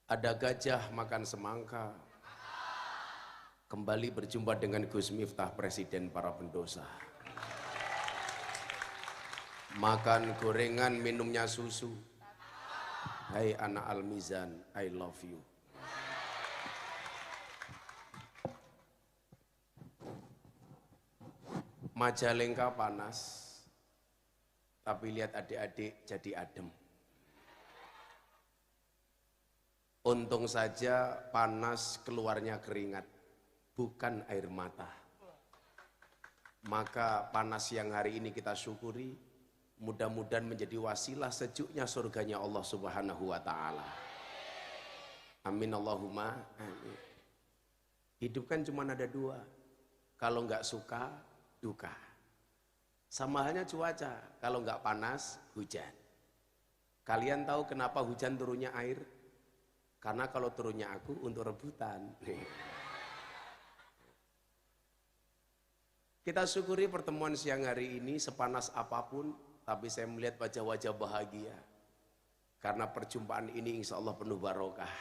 Ada gajah makan semangka. Kembali berjumpa dengan Gus Miftah, presiden para pendosa. Makan gorengan, minumnya susu. Hai anak Al-Mizan, I love you. Majalengka panas, tapi lihat adik-adik jadi adem. Untung saja panas keluarnya keringat, bukan air mata. Maka panas yang hari ini kita syukuri, mudah-mudahan menjadi wasilah sejuknya surganya Allah Subhanahu wa ta'ala. Amin Allahumma amin. Hidup kan cuma ada dua, kalau nggak suka, duka. Sama halnya cuaca, kalau nggak panas, hujan. Kalian tahu kenapa hujan turunnya air? Karena kalau turunnya aku untuk rebutan. Kita syukuri pertemuan siang hari ini sepanas apapun, tapi saya melihat wajah-wajah bahagia. Karena perjumpaan ini insya Allah penuh barokah.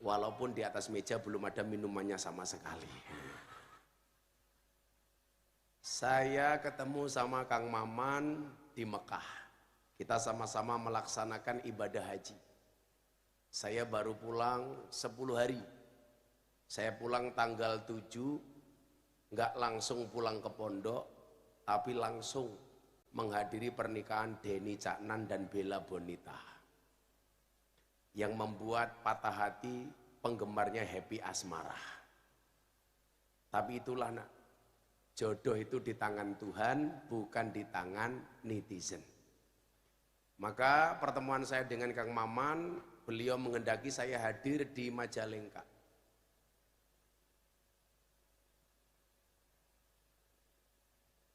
Walaupun di atas meja belum ada minumannya sama sekali. Saya ketemu sama Kang Maman di Mekah. Kita sama-sama melaksanakan ibadah haji. Saya baru pulang 10 hari. Saya pulang tanggal 7, nggak langsung pulang ke pondok, tapi langsung menghadiri pernikahan Denny Caknan dan Bella Bonita. Yang membuat patah hati penggemarnya Happy Asmara. Tapi itulah nak, jodoh itu di tangan Tuhan, bukan di tangan netizen. Maka pertemuan saya dengan Kang Maman, beliau menghendaki saya hadir di Majalengka.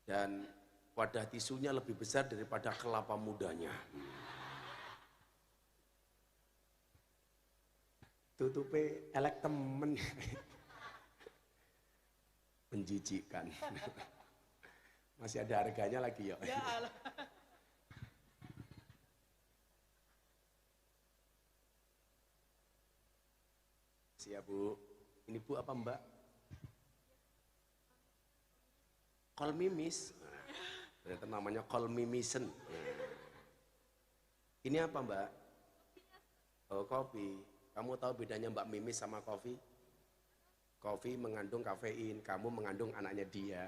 Dan wadah tisunya lebih besar daripada kelapa mudanya. Tutupe elek temen. Menjijikkan. Masih ada harganya lagi ya. Ya Allah. Siap Bu. Ini Bu apa Mbak? Kol mimis. Ternyata namanya kol mimisen. Ini apa Mbak? Oh kopi. Kamu tahu bedanya Mbak Mimis sama kopi? Kopi mengandung kafein, kamu mengandung anaknya dia.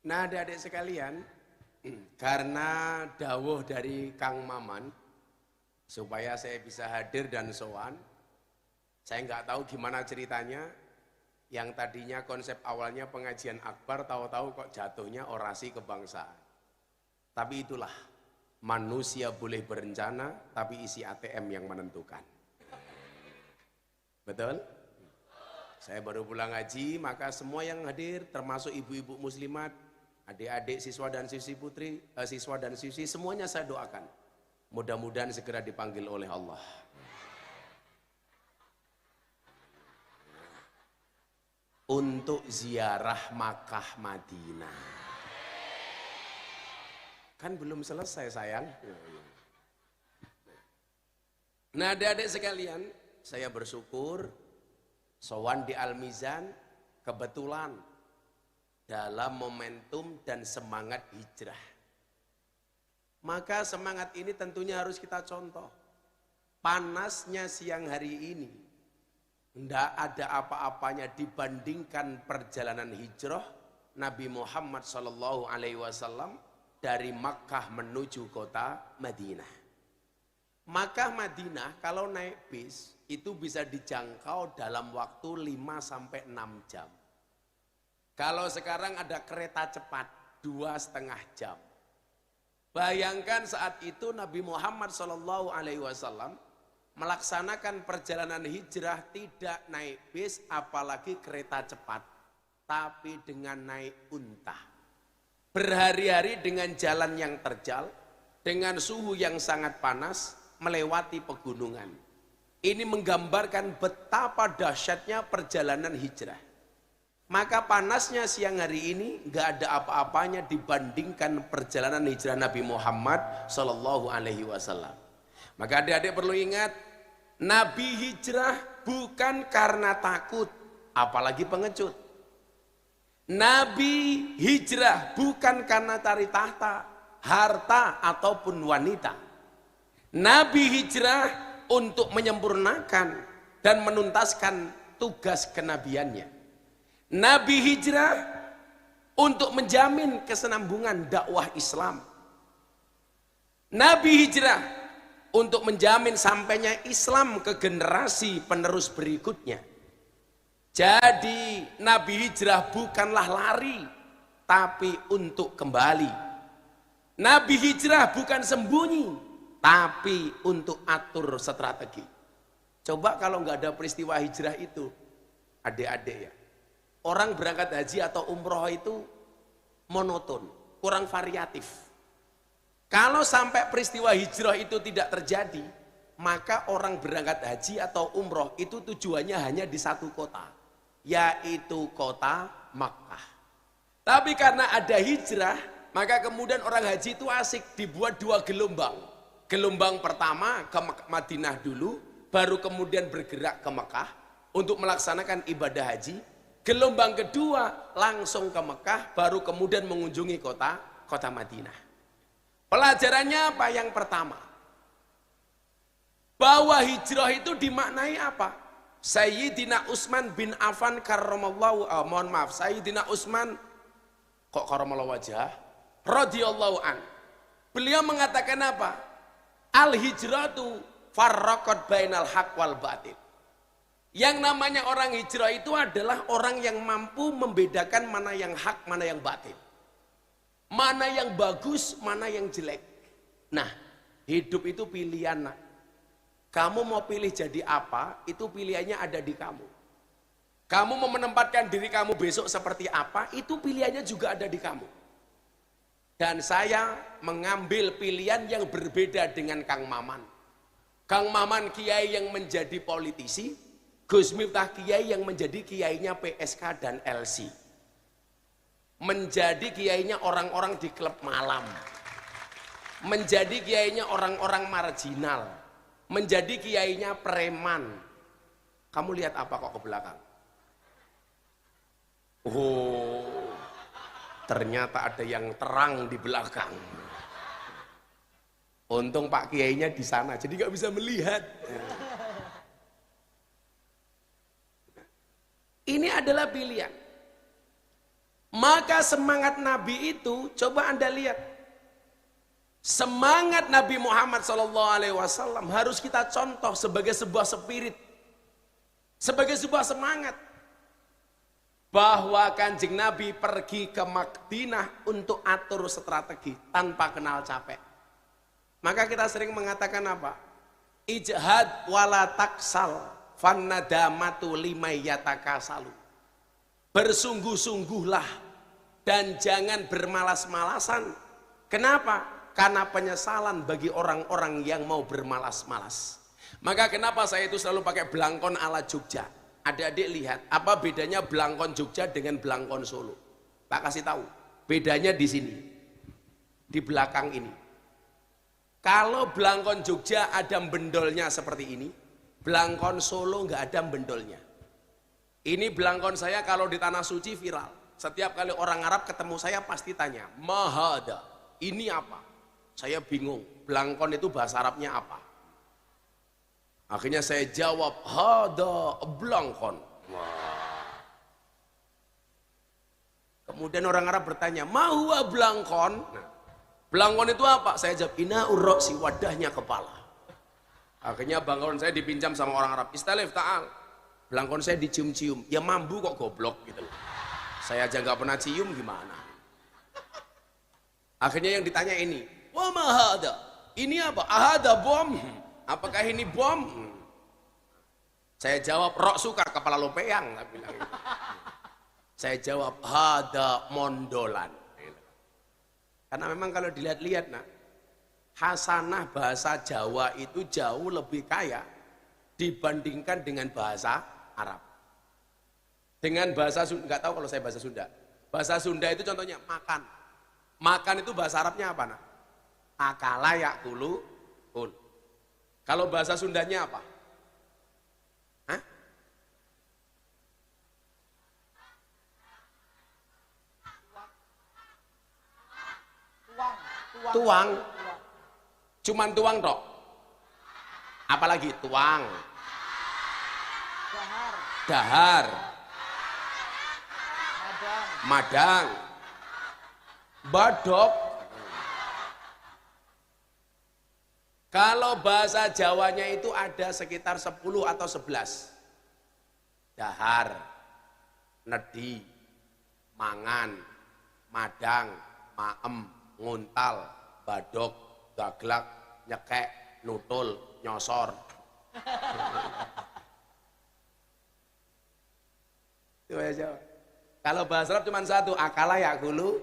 Nah adik-adik sekalian, karena dawuh dari Kang Maman, supaya saya bisa hadir dan sowan, saya nggak tahu gimana ceritanya, yang tadinya konsep awalnya pengajian akbar, tahu-tahu kok jatuhnya orasi kebangsaan. Tapi itulah, manusia boleh berencana, tapi isi ATM yang menentukan. Betul? Saya baru pulang haji, maka semua yang hadir, termasuk ibu-ibu muslimat, adik-adik siswa dan siswi putri, siswa dan siswi, semuanya saya doakan. Mudah-mudahan segera dipanggil oleh Allah. Untuk ziarah Makkah Madinah. Kan belum selesai sayang. Nah adik-adik sekalian, saya bersyukur sowan di Al-Mizan kebetulan dalam momentum dan semangat hijrah. Maka semangat ini tentunya harus kita contoh. Panasnya siang hari ini, tidak ada apa-apanya dibandingkan perjalanan hijrah Nabi Muhammad SAW dari Makkah menuju kota Madinah. Makkah Madinah kalau naik bis itu bisa dijangkau dalam waktu 5-6 jam. Kalau sekarang ada kereta cepat 2,5 jam. Bayangkan saat itu Nabi Muhammad SAW melaksanakan perjalanan hijrah tidak naik bis apalagi kereta cepat, tapi dengan naik unta. Berhari-hari dengan jalan yang terjal, dengan suhu yang sangat panas, melewati pegunungan. Ini menggambarkan betapa dahsyatnya perjalanan hijrah. Maka panasnya siang hari ini nggak ada apa-apanya dibandingkan perjalanan hijrah Nabi Muhammad Sallallahu Alaihi Wasallam. Maka adik-adik perlu ingat, Nabi hijrah bukan karena takut, apalagi pengecut. Nabi hijrah bukan karena cari tahta, harta ataupun wanita. Nabi hijrah untuk menyempurnakan dan menuntaskan tugas kenabiannya. Nabi hijrah untuk menjamin kesenambungan dakwah Islam. Nabi hijrah untuk menjamin sampainya Islam ke generasi penerus berikutnya. Jadi Nabi hijrah bukanlah lari, tapi untuk kembali. Nabi hijrah bukan sembunyi, tapi untuk atur strategi. Coba kalau nggak ada peristiwa hijrah itu, adik-adik ya, orang berangkat haji atau umroh itu monoton, kurang variatif. Kalau sampai peristiwa hijrah itu tidak terjadi, maka orang berangkat haji atau umroh itu tujuannya hanya di satu kota, yaitu kota Makkah. Tapi karena ada hijrah, maka kemudian orang haji itu asik, dibuat 2 gelombang. Gelombang pertama ke Madinah dulu, baru kemudian bergerak ke Mekah untuk melaksanakan ibadah haji. Gelombang kedua langsung ke Mekah, baru kemudian mengunjungi kota Madinah. Pelajarannya apa? Yang pertama, bahwa hijrah itu dimaknai apa? Sayyidina Utsman bin Affan karramallahu Sayyidina Utsman kok karramallahu wajhah radhiyallahu an. Beliau mengatakan apa? Al-hijratu farraqat bainal haq wal batil. Yang namanya orang hijrah itu adalah orang yang mampu membedakan mana yang hak, mana yang batil. Mana yang bagus, mana yang jelek. Nah, hidup itu pilihan, nak. Kamu mau pilih jadi apa, itu pilihannya ada di kamu. Kamu mau menempatkan diri kamu besok seperti apa, itu pilihannya juga ada di kamu. Dan saya mengambil pilihan yang berbeda dengan Kang Maman. Kang Maman kiai yang menjadi politisi, Gus Miftah kiai yang menjadi kiainya PSK dan LC. Menjadi kiainya orang-orang di klub malam. Menjadi kiainya orang-orang marginal. Menjadi kiainya preman. Kamu lihat apa kok ke belakang? Oh, ternyata ada yang terang di belakang. Untung Pak Kiainya di sana, jadi nggak bisa melihat. Ini adalah pilihan. Maka semangat Nabi itu, coba Anda lihat. Semangat Nabi Muhammad SAW harus kita contoh sebagai sebuah spirit, sebagai sebuah semangat. Bahwa Kanjeng Nabi pergi ke Madinah untuk atur strategi tanpa kenal capek. Maka kita sering mengatakan apa? Ijhad wala taksal fannadamatu limayyatakasalu. Bersungguh-sungguhlah dan jangan bermalas-malasan. Kenapa? Karena penyesalan bagi orang-orang yang mau bermalas-malas. Maka kenapa saya itu selalu pakai belangkon ala Jogja? Adik-adik lihat, apa bedanya belangkon Jogja dengan belangkon Solo? Pak kasih tahu, bedanya di sini, di belakang ini. Kalau belangkon Jogja ada bendolnya seperti ini, belangkon Solo nggak ada bendolnya. Ini belangkon saya kalau di Tanah Suci viral. Setiap kali orang Arab ketemu saya pasti tanya, mahada, ini apa? Saya bingung, belangkon itu bahasa Arabnya apa? Akhirnya saya jawab, hada belangkon. Kemudian orang Arab bertanya, ma huwa belangkon? Nah, belangkon itu apa? Saya jawab, ina urroksi, wadahnya kepala. Akhirnya belangkon saya dipinjam sama orang Arab. Istalif ta'al. Belangkon saya dicium-cium. Ya mambu kok goblok gitu. Saya aja nggak pernah cium gimana. Akhirnya yang ditanya ini, wa ma hada? Ini apa? Ahada bom. Apakah ini bom? Saya jawab, rok suka kepala lo peyang. Saya jawab, hada mondolan. Karena memang kalau dilihat-lihat, nah, hasanah bahasa Jawa itu jauh lebih kaya dibandingkan dengan bahasa Arab. Dengan bahasa Sunda, nggak tahu kalau saya bahasa Sunda. Bahasa Sunda itu contohnya makan. Makan itu bahasa Arabnya apa? Nah? Akala yakulu un. Kalau bahasa Sundanya apa? Hah? Tuang. Cuman tuang tok. Apalagi tuang. Dahar. Madang. Badok. Kalau bahasa Jawanya itu ada sekitar 10 atau 11. Dahar, nedi, mangan, madang, maem, nguntal, badok, gaglak, nyekek, nutul, nyosor. Itu bahasa Jawa. Kalau bahasa Arab cuma satu, akala yakulu.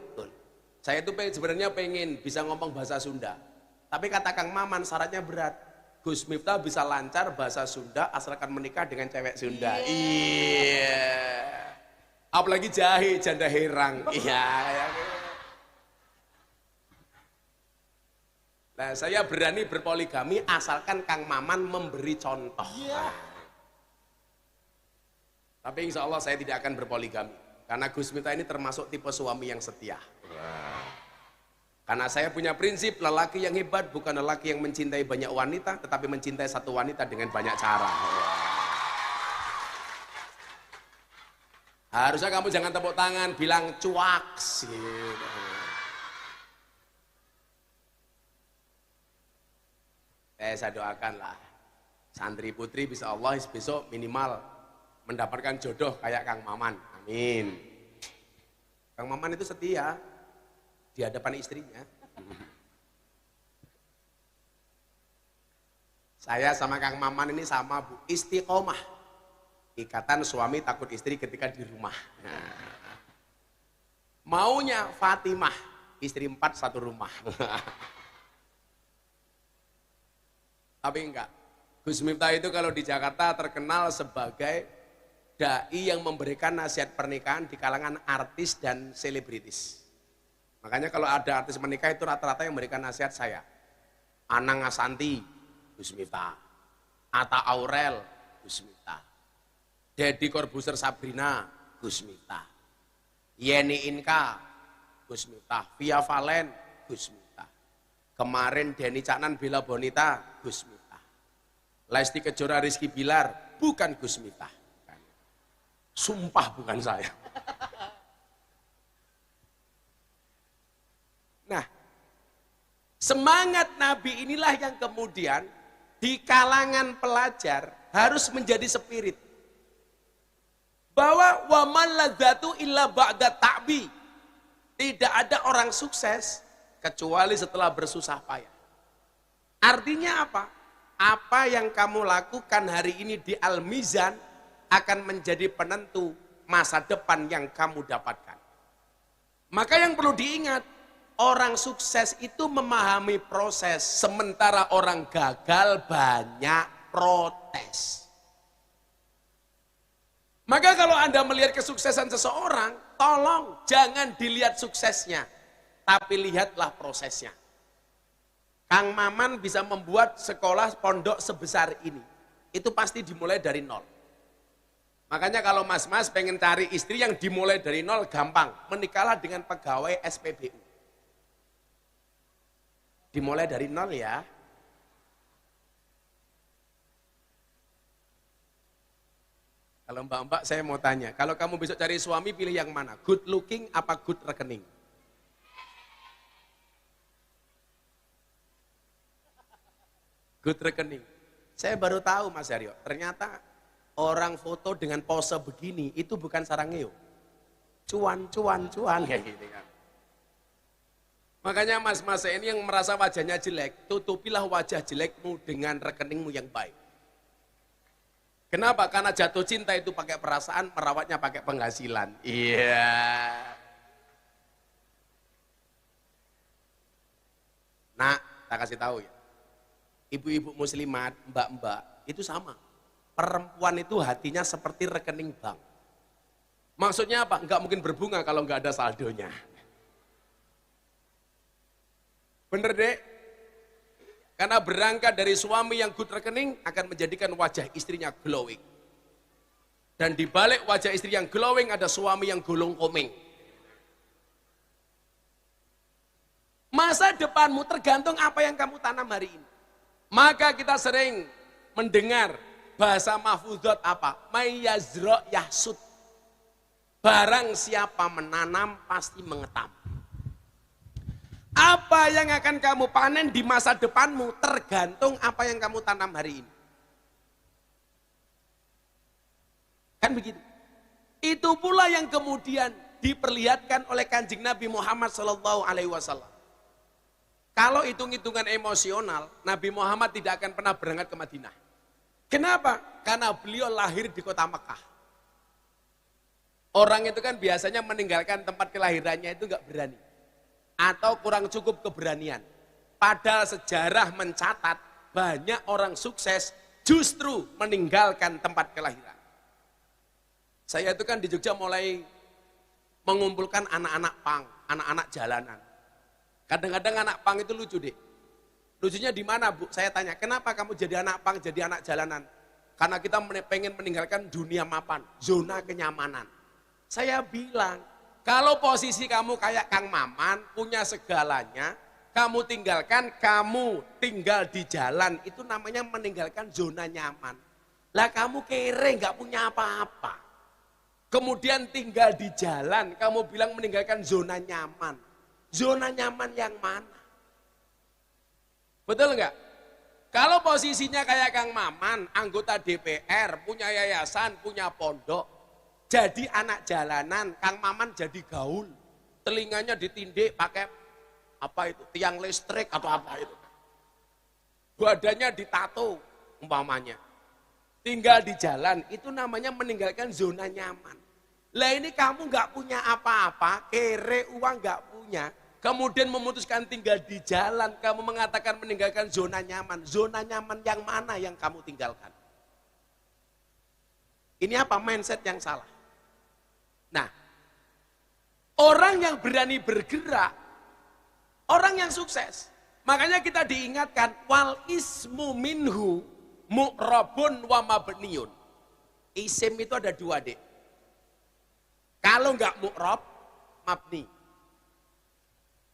Saya itu sebenarnya pengen bisa ngomong bahasa Sunda. Tapi kata Kang Maman syaratnya berat. Gus Miftah bisa lancar bahasa Sunda asalkan menikah dengan cewek Sunda. Iya. Apalagi jahe, janda herang. Iya. Nah, saya berani berpoligami asalkan Kang Maman memberi contoh. Nah. Tapi insya Allah saya tidak akan berpoligami. Karena Gus Miftah ini termasuk tipe suami yang setia. Karena saya punya prinsip lelaki yang hebat bukan lelaki yang mencintai banyak wanita, tetapi mencintai satu wanita dengan banyak cara. Harusnya kamu jangan tepuk tangan, bilang cuaks. Saya doakanlah santri putri bisa Allah besok minimal mendapatkan jodoh kayak Kang Maman. Amin. Kang Maman itu setia di hadapan istrinya. Saya sama Kang Maman ini sama Bu, istiqomah. Ikatan suami takut istri ketika di rumah. Maunya Fatimah, istri 4 satu rumah. Tapi enggak. Gus Miftah itu kalau di Jakarta terkenal sebagai dai yang memberikan nasihat pernikahan di kalangan artis dan selebritis. Makanya kalau ada artis menikah itu rata-rata yang memberikan nasihat saya. Anang Asanti, Gus Miftah. Atta Aurel, Gus Miftah. Deddy Corbuzier Sabrina, Gus Miftah. Yeni Inka, Gus Miftah. Via Valen, Gus Miftah. Kemarin Denny Caknan Bella Bonita, Gus Miftah. Lesti Kejora Rizky Bilar, bukan Gus Miftah. Sumpah bukan saya. Nah, semangat Nabi inilah yang kemudian di kalangan pelajar harus menjadi spirit. Bahwa waman ladzatu illa ba'da ta'bi. Tidak ada orang sukses kecuali setelah bersusah payah. Artinya apa? Apa yang kamu lakukan hari ini di Al-Mizan akan menjadi penentu masa depan yang kamu dapatkan. Maka yang perlu diingat, orang sukses itu memahami proses, sementara orang gagal banyak protes. Maka kalau Anda melihat kesuksesan seseorang, tolong jangan dilihat suksesnya, tapi lihatlah prosesnya. Kang Maman bisa membuat sekolah pondok sebesar ini, itu pasti dimulai dari nol. Makanya kalau mas-mas pengen cari istri yang dimulai dari nol gampang, menikahlah dengan pegawai SPBU. Dimulai dari nol ya. Kalau mbak-mbak saya mau tanya, kalau kamu besok cari suami pilih yang mana? Good looking apa good rekening? Good rekening. Saya baru tahu Mas Aryo, ternyata orang foto dengan pose begini itu bukan sarangeo. Cuan kayak gini kan. Makanya mas-mas ini yang merasa wajahnya jelek, tutupilah wajah jelekmu dengan rekeningmu yang baik. Kenapa? Karena jatuh cinta itu pakai perasaan, merawatnya pakai penghasilan. Iya. Nah, tak kasih tahu ya. Ibu-ibu muslimat, mbak-mbak, itu sama. perempuan itu hatinya seperti rekening bank. Maksudnya apa? Enggak mungkin berbunga kalau enggak ada saldonya. Bener dek? Karena berangkat dari suami yang good rekening akan menjadikan wajah istrinya glowing. Dan di balik wajah istri yang glowing ada suami yang golong komeng. Masa depanmu tergantung apa yang kamu tanam hari ini. Maka kita sering mendengar bahasa mahfudzat apa? May yazra yahsud. Barang siapa menanam pasti mengetam. Apa yang akan kamu panen di masa depanmu tergantung apa yang kamu tanam hari ini. Kan begitu. Itu pula yang kemudian diperlihatkan oleh Kanjeng Nabi Muhammad SAW. Kalau hitung-hitungan emosional, Nabi Muhammad tidak akan pernah berangkat ke Madinah. Kenapa? Karena beliau lahir di kota Mekah. Orang itu kan biasanya meninggalkan tempat kelahirannya itu nggak berani. Atau kurang cukup keberanian. Padahal sejarah mencatat banyak orang sukses justru meninggalkan tempat kelahiran. Saya itu kan di Jogja mulai mengumpulkan anak-anak pang, anak-anak jalanan. Kadang-kadang anak pang itu lucu deh. Lucunya di mana Bu? Saya tanya, kenapa kamu jadi anak pang, jadi anak jalanan? Karena kita pengen meninggalkan dunia mapan, zona kenyamanan. Saya bilang, kalau posisi kamu kayak Kang Maman, punya segalanya, kamu tinggalkan, kamu tinggal di jalan, itu namanya meninggalkan zona nyaman. Lah kamu kere, nggak punya apa-apa. Kemudian tinggal di jalan, kamu bilang meninggalkan zona nyaman. Zona nyaman yang mana? Betul nggak? Kalau posisinya kayak Kang Maman, anggota DPR, punya yayasan, punya pondok, jadi anak jalanan, Kang Maman jadi gaul, telinganya ditindik pakai apa itu, tiang listrik atau apa itu. Badannya ditato umpamanya. Tinggal di jalan, itu namanya meninggalkan zona nyaman. Lah ini kamu nggak punya apa-apa, kere uang nggak punya, kemudian memutuskan tinggal di jalan, kamu mengatakan meninggalkan zona nyaman. Zona nyaman yang mana yang kamu tinggalkan? Ini apa? Mindset yang salah. Nah, orang yang berani bergerak, orang yang sukses. Makanya kita diingatkan, wal ismu minhu mu'rabun wa mabniun. Isim itu ada dua, Dek. Kalau enggak mu'rab, mabni.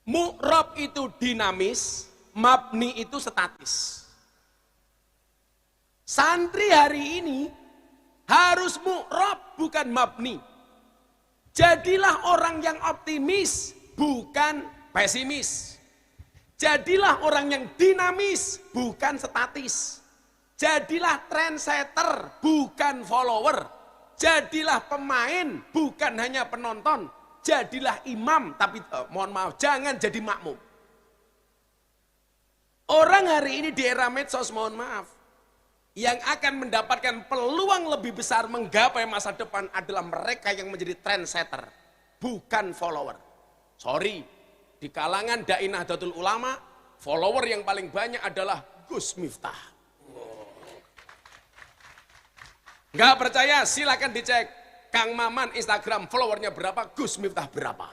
Mu'rab itu dinamis, mabni itu statis. Santri hari ini harus mu'rab bukan mabni. Jadilah orang yang optimis, bukan pesimis. Jadilah orang yang dinamis, bukan statis. Jadilah trendsetter, bukan follower. Jadilah pemain, bukan hanya penonton. Jadilah imam, tapi mohon maaf, jangan jadi makmum. Orang hari ini di era medsos, mohon maaf, yang akan mendapatkan peluang lebih besar menggapai masa depan adalah mereka yang menjadi trendsetter, bukan follower. Sorry, di kalangan Dai Nahdlatul Ulama, follower yang paling banyak adalah Gus Miftah. Nggak percaya, silakan dicek. Kang Maman Instagram followernya berapa, Gus Miftah berapa.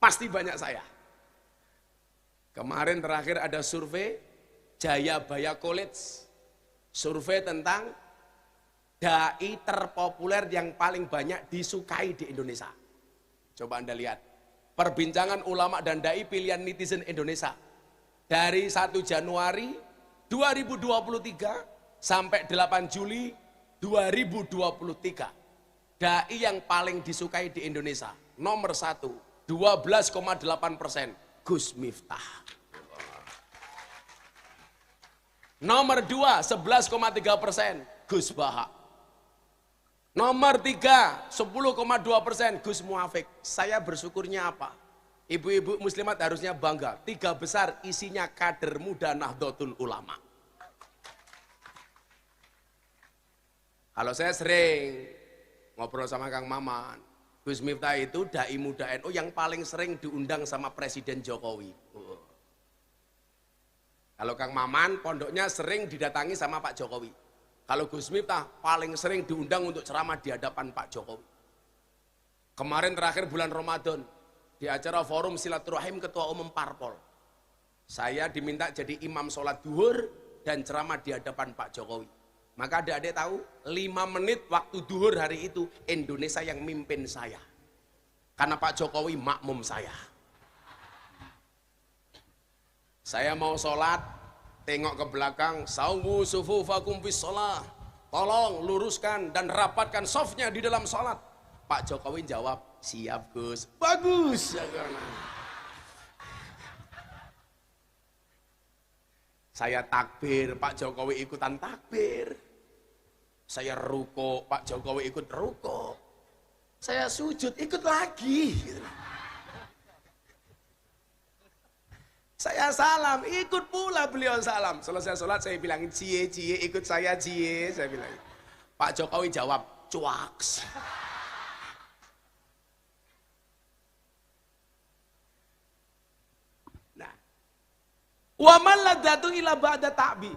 Pasti banyak saya. Kemarin terakhir ada survei Jayabaya College, survei tentang dai terpopuler yang paling banyak disukai di Indonesia. Coba Anda lihat, perbincangan ulama dan dai pilihan netizen Indonesia. Dari 1 Januari 2023 sampai 8 Juli 2023. Dai yang paling disukai di Indonesia, nomor 1, 12,8%, Gus Miftah. Nomor 2, 11,3%, Gus Baha. Nomor 3, 10,2%, Gus Muafik. Saya bersyukurnya apa? Ibu-ibu muslimat harusnya bangga. 3 besar isinya kader muda Nahdlatul Ulama. Kalau saya sering ngobrol sama Kang Maman, Gus Miftah itu dai muda NU yang paling sering diundang sama Presiden Jokowi. Kalau Kang Maman, pondoknya sering didatangi sama Pak Jokowi. Kalau Gus Miftah paling sering diundang untuk ceramah di hadapan Pak Jokowi. Kemarin terakhir bulan Ramadan, di acara forum silaturahim Ketua Umum Parpol, saya diminta jadi imam sholat duhur dan ceramah di hadapan Pak Jokowi. Maka adik-adik tahu, 5 menit waktu duhur hari itu, Indonesia yang mimpin saya. Karena Pak Jokowi makmum saya. Saya mau sholat, tengok ke belakang, sawu sufufakum fis sholat. Tolong luruskan dan rapatkan softnya di dalam sholat. Pak Jokowi jawab, siap Gus. Bagus. Saya takbir, Pak Jokowi ikutan takbir. Saya ruko, Pak Jokowi ikut ruko. Saya sujud, ikut lagi. Saya salam, ikut pula beliau salam. Selesai sholat saya bilang, cie, ikut saya cie. Saya bilang. Pak Jokowi jawab, cuaks. Nah, wa man ladzatu ila ba'da ta'bi.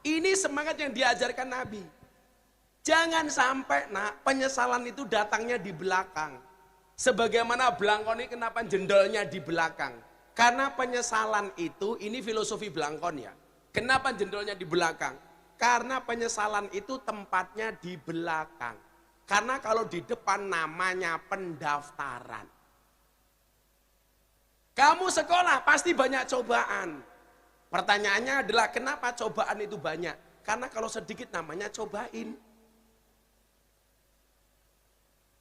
Ini semangat yang diajarkan Nabi. Jangan sampai penyesalan itu datangnya di belakang. Sebagaimana Blangkon ini kenapa jendolnya di belakang? Karena penyesalan itu, ini filosofi Blangkon ya. Kenapa jendolnya di belakang? Karena penyesalan itu tempatnya di belakang. Karena kalau di depan namanya pendaftaran. Kamu sekolah pasti banyak cobaan. Pertanyaannya adalah kenapa cobaan itu banyak? Karena kalau sedikit namanya cobain.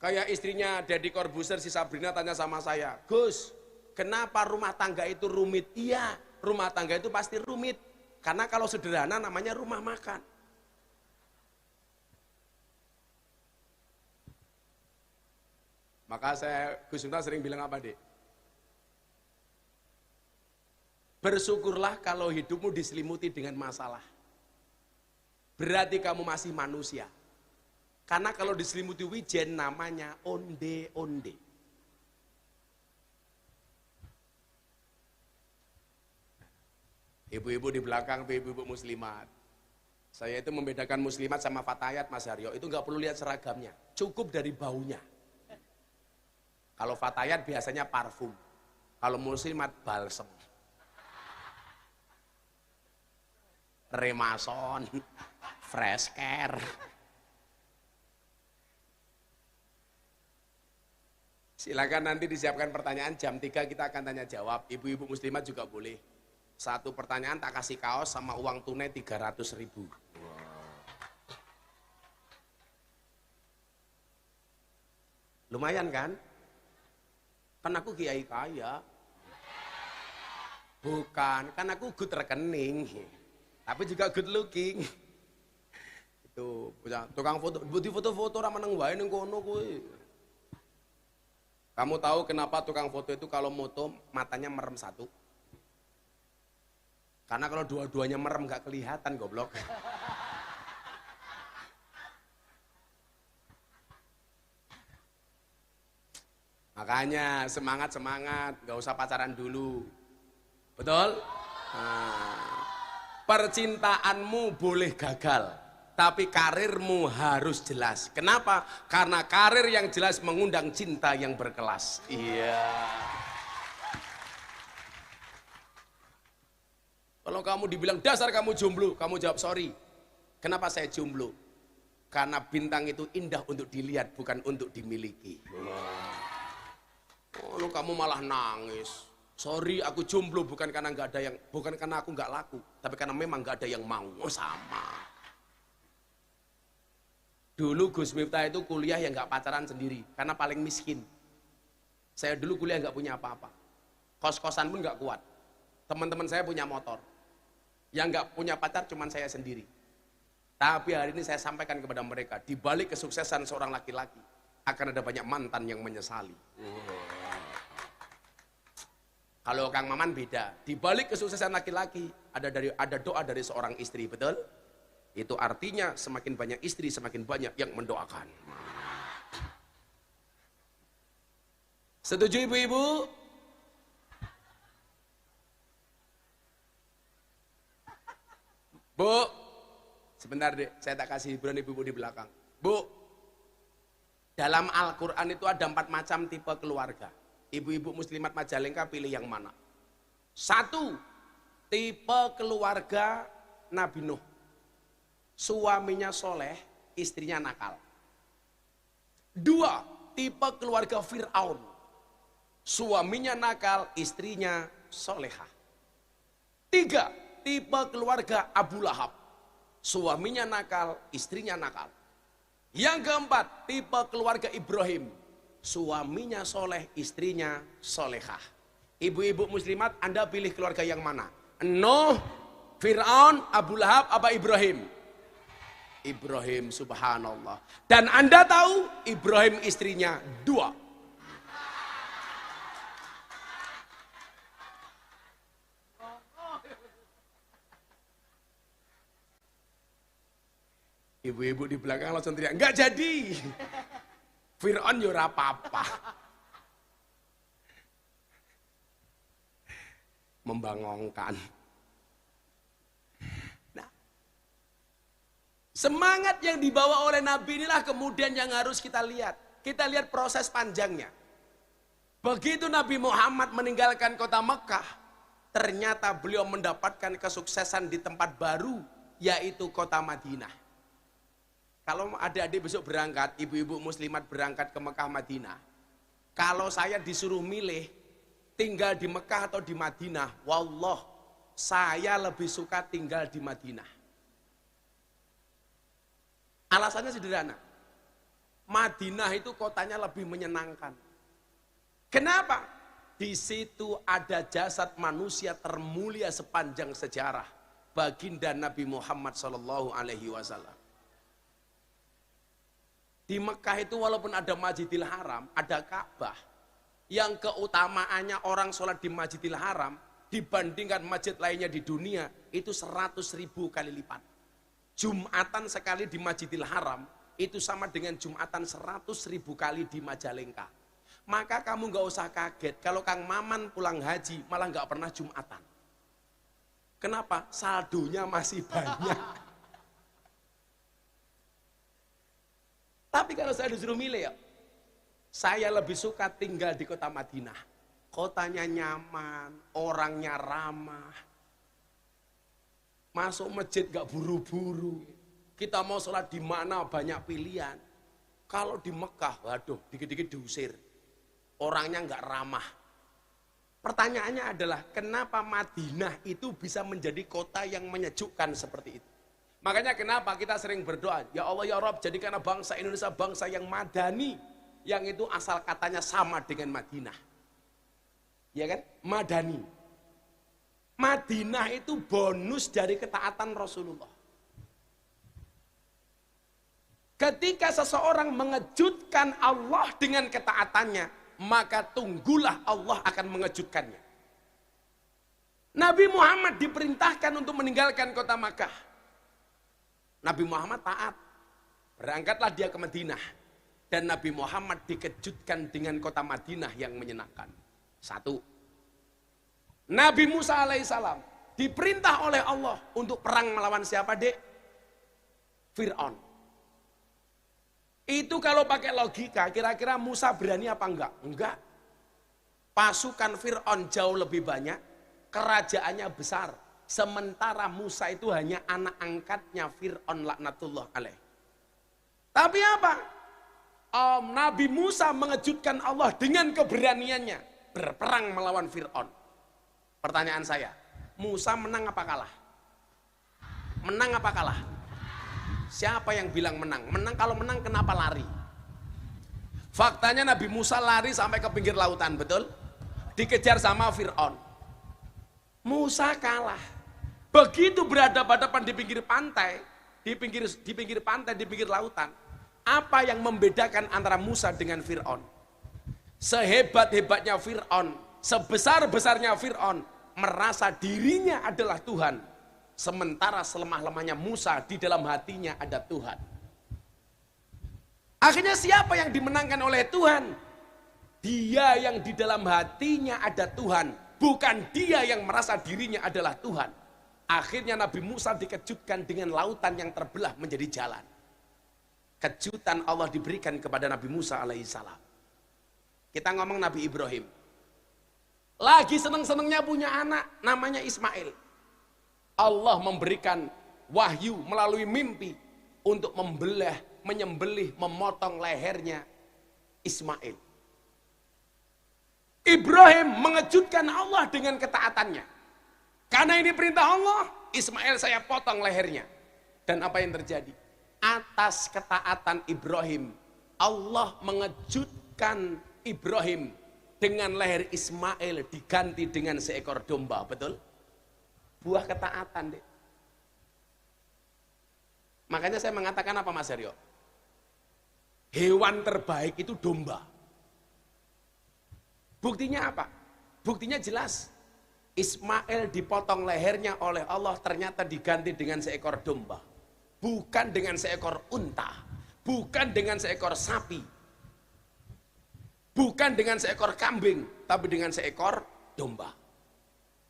Kayak istrinya Deddy Corbuzier si Sabrina tanya sama saya, Gus, kenapa rumah tangga itu rumit? Iya, rumah tangga itu pasti rumit. Karena kalau sederhana namanya rumah makan. Maka Gus Miftah sering bilang apa, Dek? Bersyukurlah kalau hidupmu diselimuti dengan masalah. Berarti kamu masih manusia. Karena kalau diselimuti wijen namanya onde-onde. Ibu-ibu di belakang, ibu-ibu muslimat. Saya itu membedakan muslimat sama fatayat, Mas Haryo. Itu nggak perlu lihat seragamnya, cukup dari baunya. Kalau fatayat biasanya parfum. Kalau muslimat balsem. Remason, fresh care. Silakan nanti disiapkan pertanyaan, jam 3 kita akan tanya jawab. Ibu-ibu muslimat juga boleh. Satu pertanyaan tak kasih kaos sama uang tunai 300.000. Lumayan kan? Kan aku kiai kaya. Bukan, kan aku good rekening. Tapi juga good looking. Itu tukang foto, di foto-foto ra meneng wae ning kono kowe. Kamu tahu kenapa tukang foto itu kalau moto matanya merem satu? Karena kalau dua-duanya merem gak kelihatan, goblok. Makanya semangat, gak usah pacaran dulu. Betul? Nah, percintaanmu boleh gagal, tapi karirmu harus jelas. Kenapa? Karena karir yang jelas mengundang cinta yang berkelas. Iya. Kalau kamu dibilang dasar kamu jomblo, kamu jawab sorry. Kenapa saya jomblo? Karena bintang itu indah untuk dilihat, bukan untuk dimiliki. Oh, kamu malah nangis. Sorry, aku jomblo bukan karena bukan karena aku nggak laku, tapi karena memang nggak ada yang mau. Oh, sama. Dulu Gus Miftah itu kuliah yang nggak pacaran sendiri, karena paling miskin. Saya dulu kuliah nggak punya apa-apa, kos-kosan pun nggak kuat. Teman-teman saya punya motor, yang nggak punya pacar cuman saya sendiri. Tapi hari ini saya sampaikan kepada mereka, di balik kesuksesan seorang laki-laki akan ada banyak mantan yang menyesali. Kalau Kang Maman beda, di balik kesuksesan laki-laki ada doa dari seorang istri, betul? Itu artinya semakin banyak istri, semakin banyak yang mendoakan. Setuju ibu-ibu? Bu, Sebentar deh, saya tak kasih hiburan ibu-ibu di belakang. Bu, dalam Al-Quran itu ada 4 macam tipe keluarga. Ibu-ibu muslimat Majalengka pilih yang mana? 1, tipe keluarga Nabi Nuh. Suaminya soleh, istrinya nakal. 2, tipe keluarga Fir'aun. Suaminya nakal, istrinya solehah. 3, tipe keluarga Abu Lahab. Suaminya nakal, istrinya nakal. Yang keempat, tipe keluarga Ibrahim. Suaminya soleh, istrinya solehah. Ibu-ibu muslimat, Anda pilih keluarga yang mana? Nuh, Fir'aun, Abu Lahab, apa Ibrahim? Ibrahim, subhanallah. Dan Anda tahu, Ibrahim istrinya 2. Ibu-ibu di belakang langsung teriak, enggak jadi. Fir'aun ya ora apa-apa. Membangongkan. Nah, semangat yang dibawa oleh Nabi inilah kemudian yang harus kita lihat. Kita lihat proses panjangnya. Begitu Nabi Muhammad meninggalkan kota Mekah, ternyata beliau mendapatkan kesuksesan di tempat baru, yaitu kota Madinah. Kalau adik-adik besok berangkat, ibu-ibu muslimat berangkat ke Mekah Madinah. Kalau saya disuruh milih tinggal di Mekah atau di Madinah, wallah, saya lebih suka tinggal di Madinah. Alasannya sederhana. Madinah itu kotanya lebih menyenangkan. Kenapa? Di situ ada jasad manusia termulia sepanjang sejarah, baginda Nabi Muhammad SAW. Di Mekah itu walaupun ada Masjidil Haram, ada Ka'bah, yang keutamaannya orang sholat di Masjidil Haram dibandingkan masjid lainnya di dunia itu 100.000 kali lipat. Jumatan sekali di Masjidil Haram itu sama dengan Jumatan 100.000 kali di Majalengka. Maka kamu nggak usah kaget kalau Kang Maman pulang haji malah nggak pernah Jumatan. Kenapa? Saldonya masih banyak. Tapi kalau saya disuruh milih ya, saya lebih suka tinggal di kota Madinah. Kotanya nyaman, orangnya ramah. Masuk masjid gak buru-buru. Kita mau sholat di mana banyak pilihan. Kalau di Mekah, waduh, dikit-dikit diusir. Orangnya gak ramah. Pertanyaannya adalah, kenapa Madinah itu bisa menjadi kota yang menyejukkan seperti itu? Makanya kenapa kita sering berdoa, ya Allah ya Rabb, jadikanlah bangsa Indonesia bangsa yang madani, yang itu asal katanya sama dengan Madinah. Ya kan? Madani. Madinah itu bonus dari ketaatan Rasulullah. Ketika seseorang mengejutkan Allah dengan ketaatannya, maka tunggulah Allah akan mengejutkannya. Nabi Muhammad diperintahkan untuk meninggalkan kota Makkah. Nabi Muhammad taat, berangkatlah dia ke Madinah. Dan Nabi Muhammad dikejutkan dengan kota Madinah yang menyenangkan. 1. Nabi Musa alaihissalam diperintah oleh Allah untuk perang melawan siapa, Dek? Fir'aun. Itu kalau pakai logika, kira-kira Musa berani apa enggak? Enggak. Pasukan Fir'aun jauh lebih banyak, kerajaannya besar. Sementara Musa itu hanya anak angkatnya Fir'aun laknatullah alaih. Tapi apa? Nabi Musa mengejutkan Allah dengan keberaniannya berperang melawan Fir'aun. Pertanyaan saya, Musa menang apa kalah? Menang apa kalah? Siapa yang bilang menang? Menang, kalau menang kenapa lari? Faktanya Nabi Musa lari sampai ke pinggir lautan, betul? Dikejar sama Fir'aun. Musa kalah. Begitu berhadapan-hadapan di pinggir pantai, di pinggir lautan, apa yang membedakan antara Musa dengan Fir'aun? Sehebat-hebatnya Fir'aun, sebesar-besarnya Fir'aun, merasa dirinya adalah Tuhan, sementara selemah-lemahnya Musa di dalam hatinya ada Tuhan. Akhirnya siapa yang dimenangkan oleh Tuhan? Dia yang di dalam hatinya ada Tuhan, bukan dia yang merasa dirinya adalah Tuhan. Akhirnya Nabi Musa dikejutkan dengan lautan yang terbelah menjadi jalan. Kejutan Allah diberikan kepada Nabi Musa alaihissalam. Kita ngomong Nabi Ibrahim. Lagi seneng-senengnya punya anak namanya Ismail. Allah memberikan wahyu melalui mimpi untuk menyembelih, memotong lehernya Ismail. Ibrahim mengejutkan Allah dengan ketaatannya. Karena ini perintah Allah, Ismail saya potong lehernya. Dan apa yang terjadi? Atas ketaatan Ibrahim, Allah mengejutkan Ibrahim dengan leher Ismail diganti dengan seekor domba, betul? Buah ketaatan, deh. Makanya saya mengatakan apa Mas Aryo? Hewan terbaik itu domba. Buktinya apa? Buktinya jelas. Ismail dipotong lehernya oleh Allah ternyata diganti dengan seekor domba. Bukan dengan seekor unta. Bukan dengan seekor sapi. Bukan dengan seekor kambing. Tapi dengan seekor domba.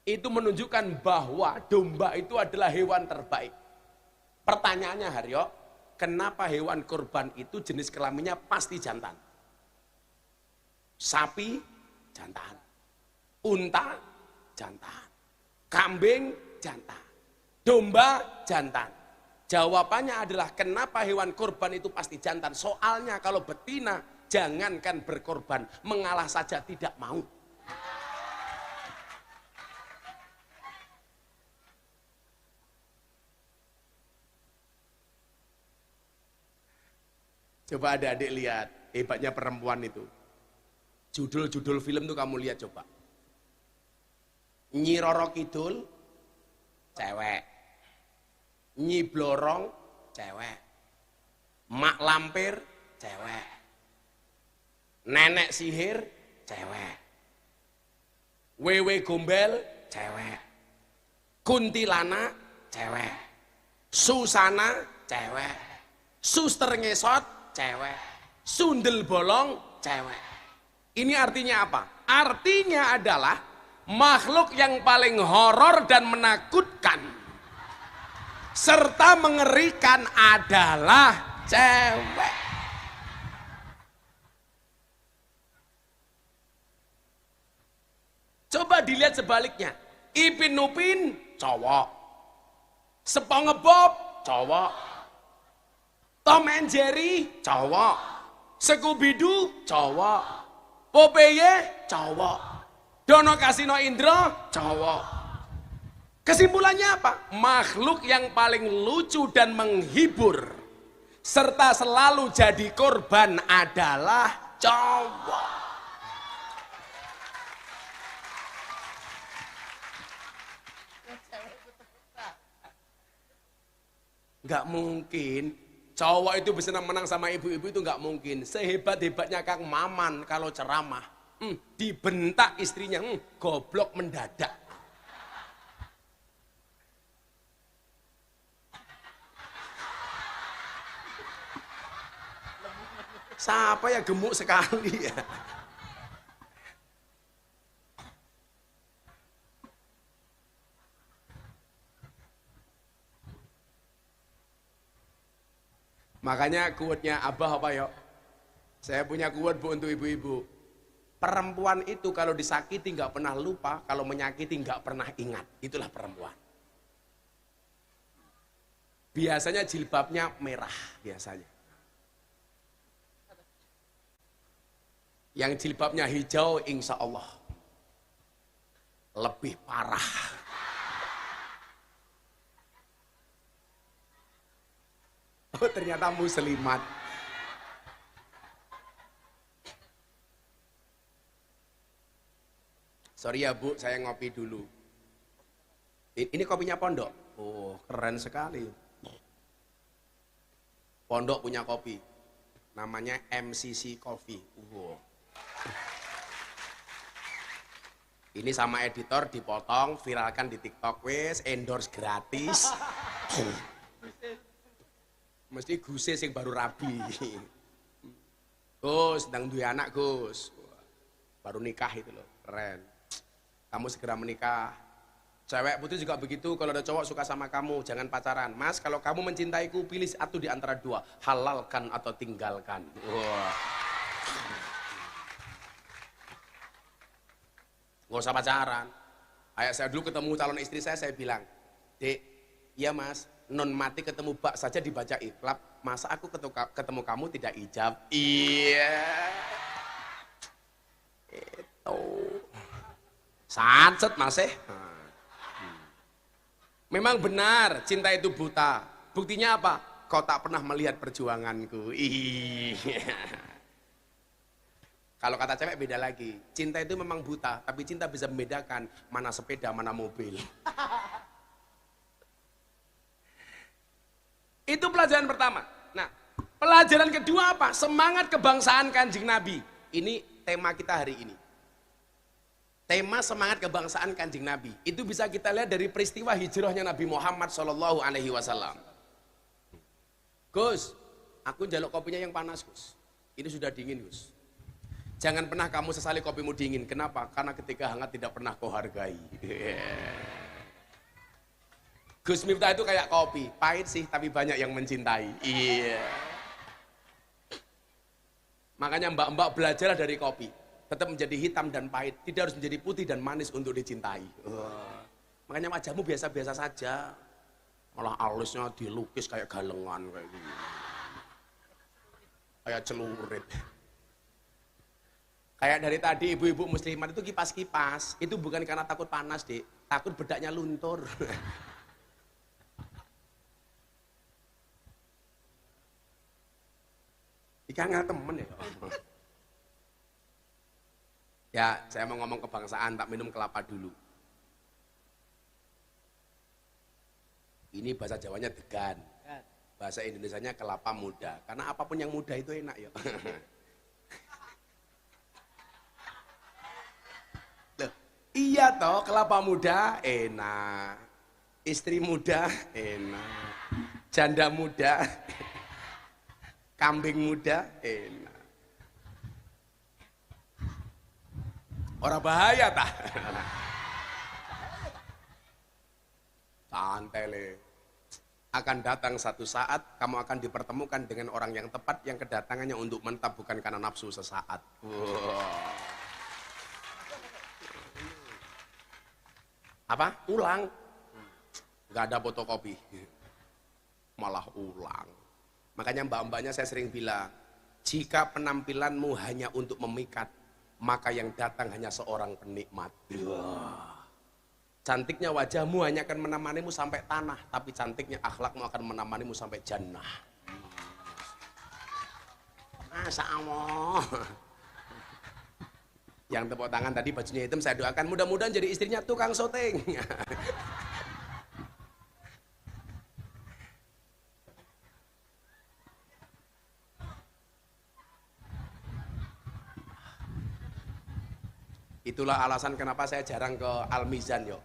Itu menunjukkan bahwa domba itu adalah hewan terbaik. Pertanyaannya Haryo, kenapa hewan kurban itu jenis kelaminnya pasti jantan? Sapi, jantan. Unta, jantan. Kambing, jantan. Domba, jantan. Jawabannya adalah kenapa hewan kurban itu pasti jantan? Soalnya kalau betina, jangankan berkorban, mengalah saja tidak mau. Coba adik-adik lihat, hebatnya perempuan itu. Judul-judul film tuh kamu lihat coba. Nyi Roro Kidul, cewek. Nyi Blorong, cewek. Mak Lampir, cewek. Nenek Sihir, cewek. Wewe Gombel, cewek. Kuntilanak, cewek. Susana, cewek. Suster Ngesot, cewek. Sundel bolong, cewek. Ini artinya apa? Artinya adalah makhluk yang paling horor dan menakutkan serta mengerikan adalah cewek. Coba dilihat sebaliknya. Ipin Upin, cowok. SpongeBob, cowok. Tom and Jerry, cowok. Scooby-Doo, cowok. Popeye, cowok. Dono Kasino Indro, cowok. Kesimpulannya apa? Makhluk yang paling lucu dan menghibur serta selalu jadi korban adalah cowok. Nggak mungkin cowok itu bisa menang sama ibu-ibu, itu nggak mungkin. Sehebat-hebatnya Kang Maman kalau ceramah, dibentak istrinya, goblok mendadak. Siapa ya gemuk sekali ya? Makanya quote-nya Abah apa yuk? Saya punya quote bu untuk ibu-ibu. Perempuan itu kalau disakiti nggak pernah lupa, kalau menyakiti nggak pernah ingat. Itulah perempuan. Biasanya jilbabnya merah biasanya. Yang jilbabnya hijau insya Allah lebih parah. Oh ternyata muslimat. Sorry ya bu, saya ngopi dulu. Ini kopinya Pondok. Oh keren sekali. Pondok punya kopi. Namanya MCC Coffee. Ini sama editor dipotong, viralkan di TikTok, wes endorse gratis. Mesti Guse sing baru rabi. Gus, sedang duwe anak Gus. Baru nikah itu loh, keren. Kamu segera menikah. Cewek putih juga begitu, kalau ada cowok suka sama kamu, jangan pacaran. Mas, kalau kamu mencintaiku, pilih satu di antara dua. Halalkan atau tinggalkan. Wah. Nggak usah pacaran. Kayak saya dulu ketemu calon istri saya bilang, Dek, iya mas, non mati ketemu bak saja dibaca iklab, masa aku ketemu kamu tidak ijab? Iya. Itu. Sacet mas Memang benar, cinta itu buta. Buktinya apa? Kau tak pernah melihat perjuanganku. Iya. Kalau kata cewek beda lagi. Cinta itu memang buta, tapi cinta bisa membedakan mana sepeda, mana mobil. Itu pelajaran pertama. Nah, pelajaran kedua apa? Semangat kebangsaan Kanjeng Nabi. Ini tema kita hari ini. Tema semangat kebangsaan Kanjeng Nabi itu bisa kita lihat dari peristiwa hijrahnya Nabi Muhammad SAW. Gus, aku njaluk kopinya yang panas Gus. Ini sudah dingin Gus. Jangan pernah kamu sesali kopimu dingin. Kenapa? Karena ketika hangat tidak pernah kau hargai. Gus Miftah itu kayak kopi, pahit sih tapi banyak yang mencintai. Iya. Makanya mbak-mbak belajarlah dari kopi. Tetap menjadi hitam dan pahit, tidak harus menjadi putih dan manis untuk dicintai. Makanya wajahmu biasa-biasa saja, malah alisnya dilukis kayak galengan kayak gini, kayak celurit. Kayak dari tadi ibu-ibu muslimat itu kipas-kipas, itu bukan karena takut panas dek, takut bedaknya luntur. Ikan nggak temen ya. Ya, saya mau ngomong kebangsaan, tak minum kelapa dulu. Ini bahasa Jawanya degan. Bahasa Indonesianya kelapa muda. Karena apapun yang muda itu enak ya. Loh, iya toh, kelapa muda enak. Istri muda enak. Janda muda, kambing muda enak. Orang bahaya tak? Santai le. Akan datang satu saat kamu akan dipertemukan dengan orang yang tepat yang kedatangannya untuk menetap bukan karena nafsu sesaat. Wow. Apa? Ulang. Gak ada fotokopi. Malah ulang. Makanya mbak-mbaknya saya sering bilang, jika penampilanmu hanya untuk memikat, maka yang datang hanya seorang penikmat. Wah. Cantiknya wajahmu hanya akan menemanimu sampai tanah, tapi cantiknya akhlakmu akan menemanimu sampai jannah. Masya Allah. Yang tepuk tangan tadi bajunya hitam, saya doakan mudah-mudahan jadi istrinya tukang syuting. Itulah alasan kenapa saya jarang ke Al-Mizan yo.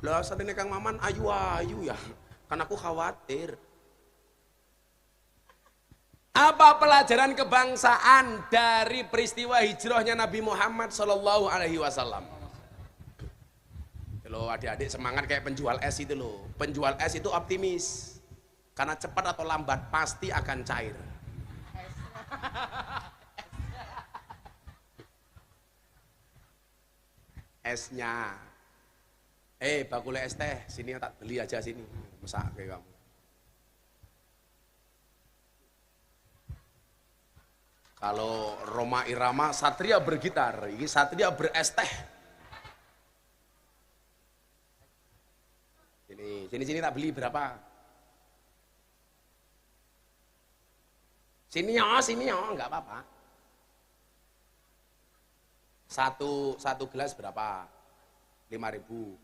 Lah saat ini Kang Maman ayu-ayu ya. Kan aku khawatir. Apa pelajaran kebangsaan dari peristiwa hijrahnya Nabi Muhammad SAW? Loh adik-adik semangat kayak penjual es itu loh. Penjual es itu optimis. Karena cepat atau lambat pasti akan cair. Esnya. Bakule es teh, sini tak beli aja sini. Masak kayak kamu. Kalau Roma Irama Satria bergitar, ini Satria beres teh. Sini tak beli berapa? Sini ya, enggak apa-apa. Satu gelas berapa? 5.000.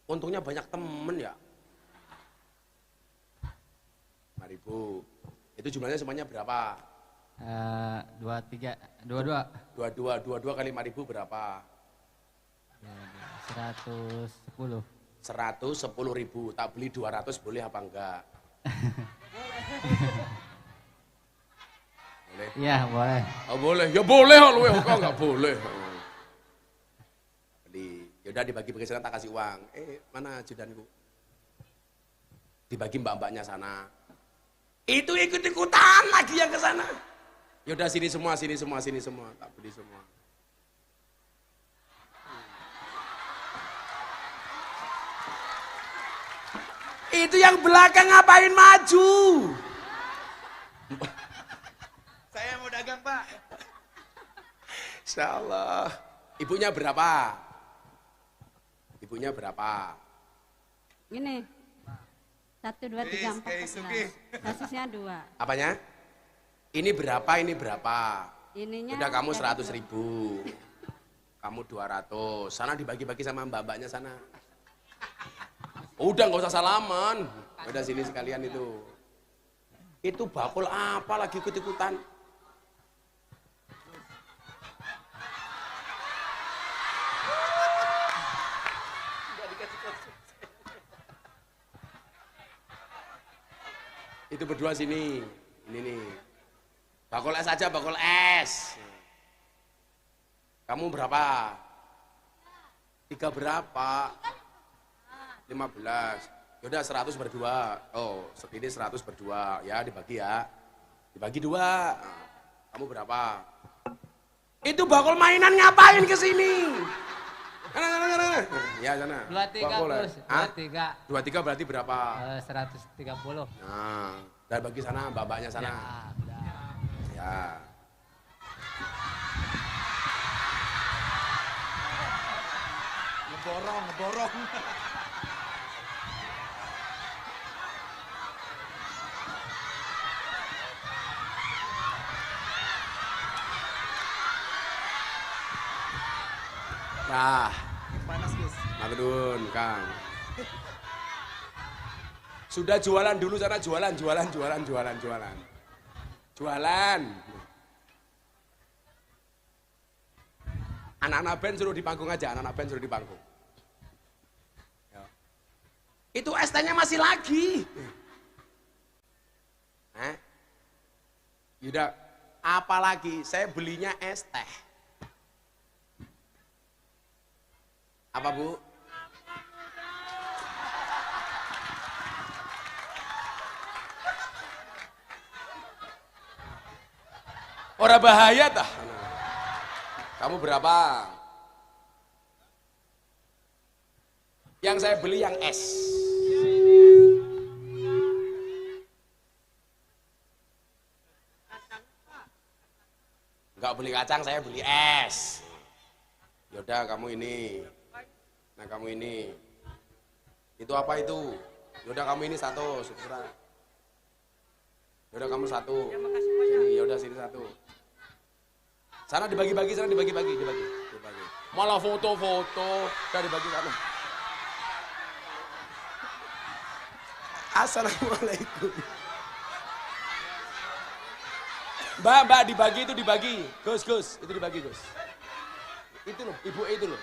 Untungnya banyak temen ya. 5.000. Itu jumlahnya semuanya berapa? 22 kali 5.000 berapa? 110. 110.000. Tak beli 200 boleh apa enggak? Boleh? Iya boleh. Oh boleh, ya boleh lu kok enggak boleh. Beli. Ya Udah dibagi-bagi sana tak kasih uang. Mana ajudanku? Dibagi mbak-mbaknya sana. Itu ikut-ikutan lagi yang ke sana. Yaudah sini semua, sini semua, tak beli semua. Itu yang belakang ngapain maju? Saya mau dagang, Pak. Insyaallah. Ibunya berapa? Ibunya berapa? Gini. 1, 2, 3, 4, 15. Kasisnya 2. Apanya? Ini berapa, ini berapa? Ininya udah kamu 100.000. Kamu 200. Sana dibagi-bagi sama mbak-mbaknya sana. Udah nggak usah salaman. Udah sini sekalian itu. Itu bakul apa lagi ikut-ikutan? Itu berdua sini. Ini nih. Bakul es aja, bakul es. Kamu berapa? 3 berapa? 15. Yaudah 100 berdua. Oh, ini 100 berdua. Ya, dibagi ya. Dibagi 2. Kamu berapa? Itu bakul mainan ngapain ke sini? Sana. Ya, sana. 23 Bos. 23. 23 berarti berapa? 130. Nah, dan bagi sana, mbak-mbaknya sana. Ya, udah. Ya. Ngeborong. Nah, Panas, Gus. maturun, Kang. Sudah jualan dulu sana, jualan. Jualan. Anak-anak band suruh di panggung aja, anak-anak band suruh di panggung. Ya. Itu es tehnya masih lagi. Yuda, apa lagi? Saya belinya es teh. Apa Bu? Orang bahaya tah. Kamu berapa? Yang saya beli yang es. Enggak beli kacang, saya beli es. Yaudah kamu ini. Nah kamu ini. Itu apa itu? Yaudah kamu ini 1, syukuran. Yaudah kamu 1. Sini, yaudah sini 1. Sana dibagi-bagi, dibagi. Malah foto-foto, udah dibagi sana. Assalamualaikum. Mbak, dibagi itu dibagi. Gus, itu dibagi, Gus. Itu loh, ibu itu loh.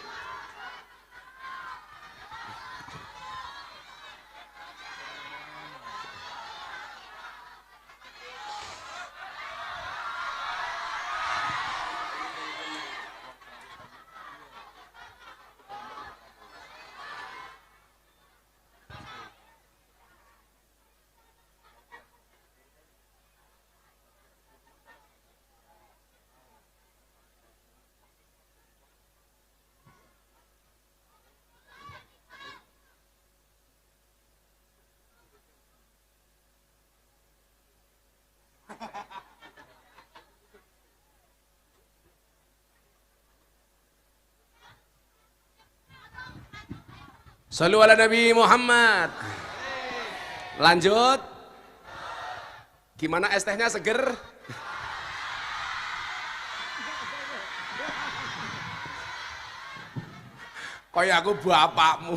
Shallu ala Nabi Muhammad. Lanjut. Gimana es tehnya seger? Kayak aku bapakmu.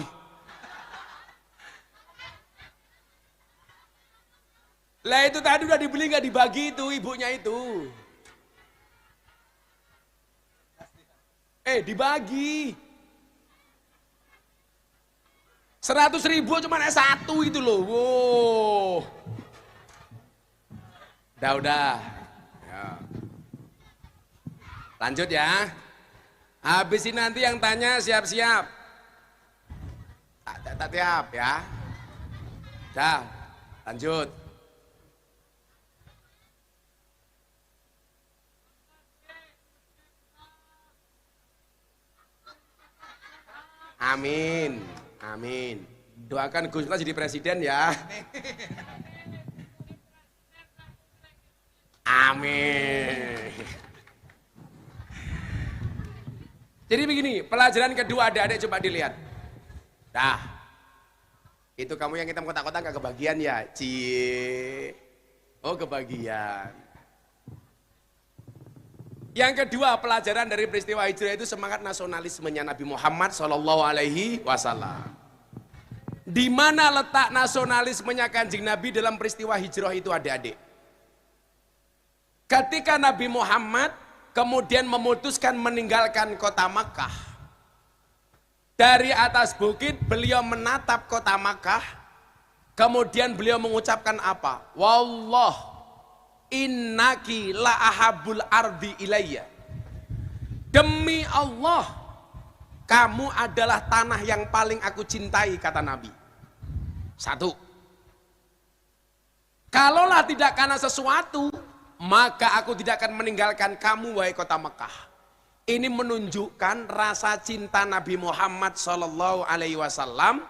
Lah itu tadi udah dibeli nggak dibagi itu ibunya itu. Dibagi. 100.000 cuma es 1 itu loh. Wow. Udah. Ya. Lanjut ya. Habis ini nanti yang tanya siap-siap. Tak tiap ya. Dah, lanjut. Amin, amin. Doakan Gus Miftah jadi presiden ya. Amin. Jadi begini, pelajaran kedua adik-adik coba dilihat. Dah, itu kamu yang hitam kotak-kotak gak kebagian ya? Cie. Oh kebagian. Yang kedua pelajaran dari peristiwa hijrah itu semangat nasionalismenya Nabi Muhammad SAW. Di mana letak nasionalismenya Kanjeng Nabi dalam peristiwa hijrah itu adik-adik? Ketika Nabi Muhammad kemudian memutuskan meninggalkan kota Makkah, dari atas bukit beliau menatap kota Makkah, kemudian beliau mengucapkan apa? Wallah innaki la ahabul ardi ilayya. Demi Allah, kamu adalah tanah yang paling aku cintai, kata Nabi. Satu. Kalaulah tidak karena sesuatu, maka aku tidak akan meninggalkan kamu, wahai kota Mekah. Ini menunjukkan rasa cinta Nabi Muhammad SAW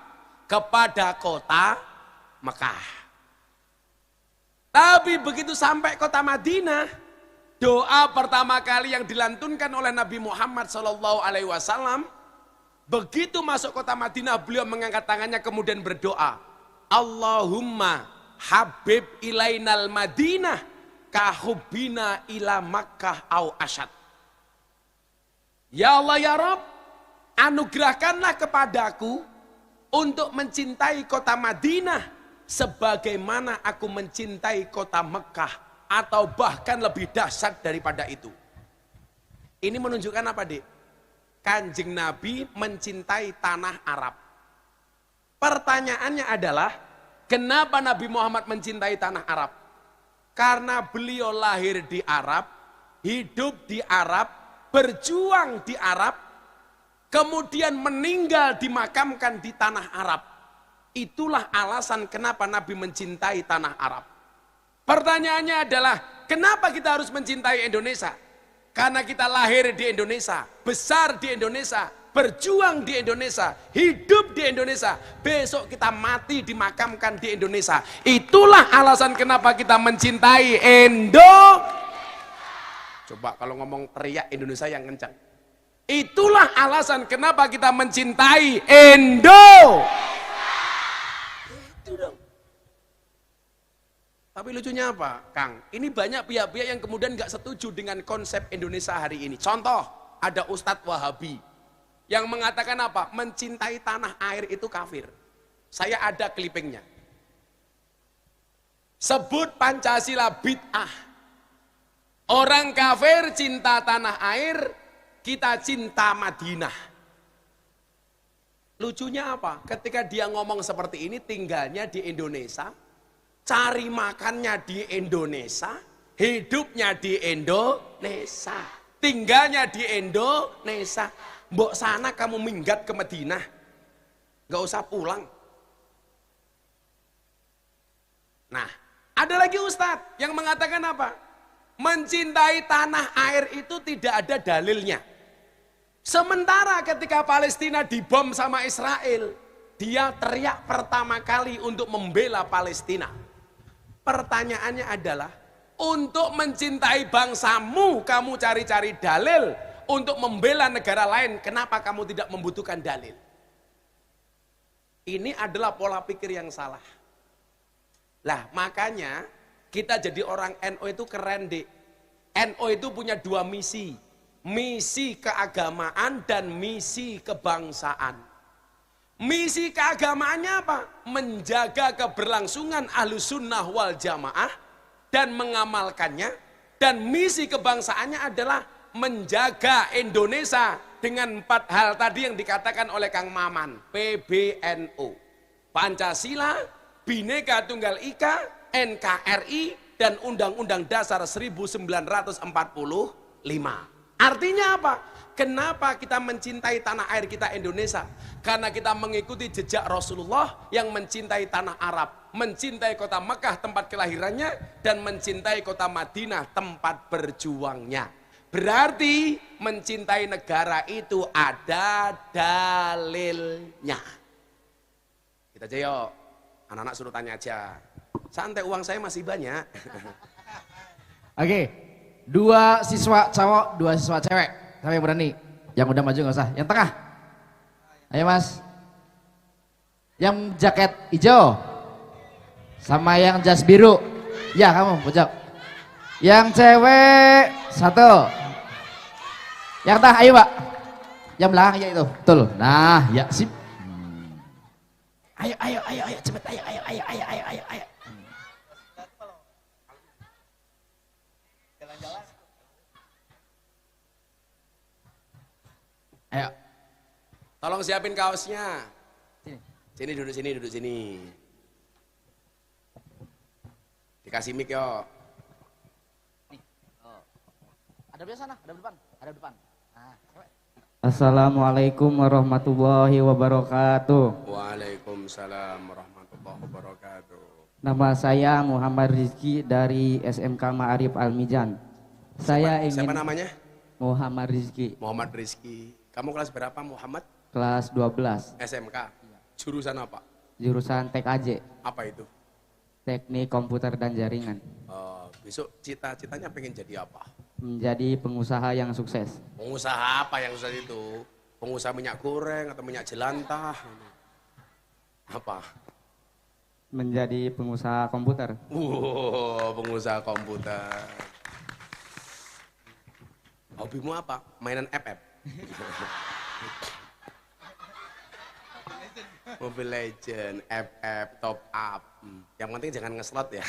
kepada kota Mekah. Tapi begitu sampai kota Madinah, doa pertama kali yang dilantunkan oleh Nabi Muhammad SAW, begitu masuk kota Madinah beliau mengangkat tangannya kemudian berdoa, Allahumma habib ilainal Madinah kahubina ila Makkah au asyad. Ya Allah ya Rabb, anugerahkanlah kepadaku untuk mencintai kota Madinah sebagaimana aku mencintai kota Mekah atau bahkan lebih dahsyat daripada itu. Ini menunjukkan apa, Dik? Kanjeng Nabi mencintai tanah Arab. Pertanyaannya adalah, kenapa Nabi Muhammad mencintai tanah Arab? Karena beliau lahir di Arab, hidup di Arab, berjuang di Arab, kemudian meninggal dimakamkan di tanah Arab. Itulah alasan kenapa Nabi mencintai tanah Arab. Pertanyaannya adalah, kenapa kita harus mencintai Indonesia? Karena kita lahir di Indonesia, besar di Indonesia, berjuang di Indonesia, hidup di Indonesia, besok kita mati dimakamkan di Indonesia. Itulah alasan kenapa kita mencintai Coba kalau ngomong teriak Indonesia yang kencang. Itulah alasan kenapa kita mencintai Itu dong. Tapi lucunya apa, Kang? Ini banyak pihak-pihak yang kemudian gak setuju dengan konsep Indonesia hari ini. Contoh, ada Ustadz Wahabi yang mengatakan apa? Mencintai tanah air itu kafir. Saya ada clippingnya. Sebut Pancasila bid'ah. Orang kafir cinta tanah air, kita cinta Madinah. Lucunya apa? Ketika dia ngomong seperti ini, tinggalnya di Indonesia, cari makannya di Indonesia, hidupnya di Indonesia, tinggalnya di Indonesia. Mbok sana kamu minggat ke Madinah, gak usah pulang. Nah, ada lagi Ustadz yang mengatakan apa? Mencintai tanah air itu tidak ada dalilnya. Sementara ketika Palestina dibom sama Israel, dia teriak pertama kali untuk membela Palestina. Pertanyaannya adalah, untuk mencintai bangsamu kamu cari-cari dalil, untuk membela negara lain kenapa kamu tidak membutuhkan dalil? Ini adalah pola pikir yang salah. Lah makanya kita jadi orang NU itu keren, Dik. NU itu punya dua misi. Misi keagamaan dan misi kebangsaan. Misi keagamaannya apa? Menjaga keberlangsungan Ahlussunnah wal Jamaah dan mengamalkannya. Dan misi kebangsaannya adalah menjaga Indonesia dengan 4 hal tadi yang dikatakan oleh Kang Maman. PBNU, Pancasila, Bhinneka Tunggal Ika, NKRI, dan Undang-Undang Dasar 1945. Artinya apa? Kenapa kita mencintai tanah air kita Indonesia? Karena kita mengikuti jejak Rasulullah yang mencintai tanah Arab, mencintai kota Mekah tempat kelahirannya, dan mencintai kota Madinah tempat berjuangnya. Berarti mencintai negara itu ada dalilnya. Kita aja yuk, anak-anak suruh tanya aja. Santai, uang saya masih banyak. Oke, 2 siswa cowok, 2 siswa cewek. Siapa yang berani? Yang udah maju nggak usah. Yang tengah. Ayo mas. Yang jaket hijau. Sama yang jas biru. Ya kamu pojok. Yang cewek 1. Yang tengah, ayo mbak. Yang belakang ya itu. Betul. Nah, ya sip. Ayo cepet ayo. Ayo. Tolong siapin kaosnya. Sini duduk sini. Dikasih mic yo. Ada di sana, ada depan. Nah, Assalamualaikum warahmatullahi wabarakatuh. Waalaikumsalam warahmatullahi wabarakatuh. Nama saya Muhammad Rizki dari SMK Ma'arif Al-Mijan. Siapa namanya? Muhammad Rizki, Muhammad Rizki. Kamu kelas berapa Muhammad? kelas 12, SMK. Jurusan apa? jurusan TKJ, Apa itu? Teknik Komputer dan Jaringan. Besok cita-citanya pengen jadi apa? Menjadi pengusaha yang sukses. Pengusaha apa yang susah itu? Pengusaha minyak goreng atau minyak jelantah? Apa? Menjadi pengusaha komputer. Pengusaha komputer. Hobimu apa? Mainan FF? Mobile Legend, FF, top up. Yang penting jangan ngeslot ya.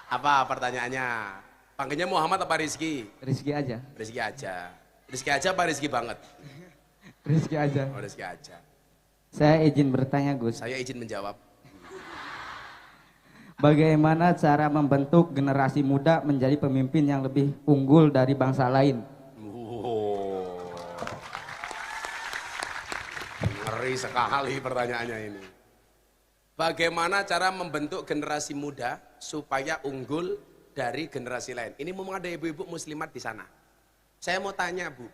Apa pertanyaannya? Panggilnya Muhammad apa Rizki? Rizki aja. Rizki aja. Rizki aja apa Rizki banget? Rizki aja. Oh, Rizki aja. Saya izin bertanya Gus, Saya izin menjawab. bagaimana cara membentuk generasi muda menjadi pemimpin yang lebih unggul dari bangsa lain? Ngeri sekali pertanyaannya ini. Bagaimana cara membentuk generasi muda supaya unggul dari generasi lain? Ini memang ada ibu-ibu muslimat di sana. Saya mau tanya Bu,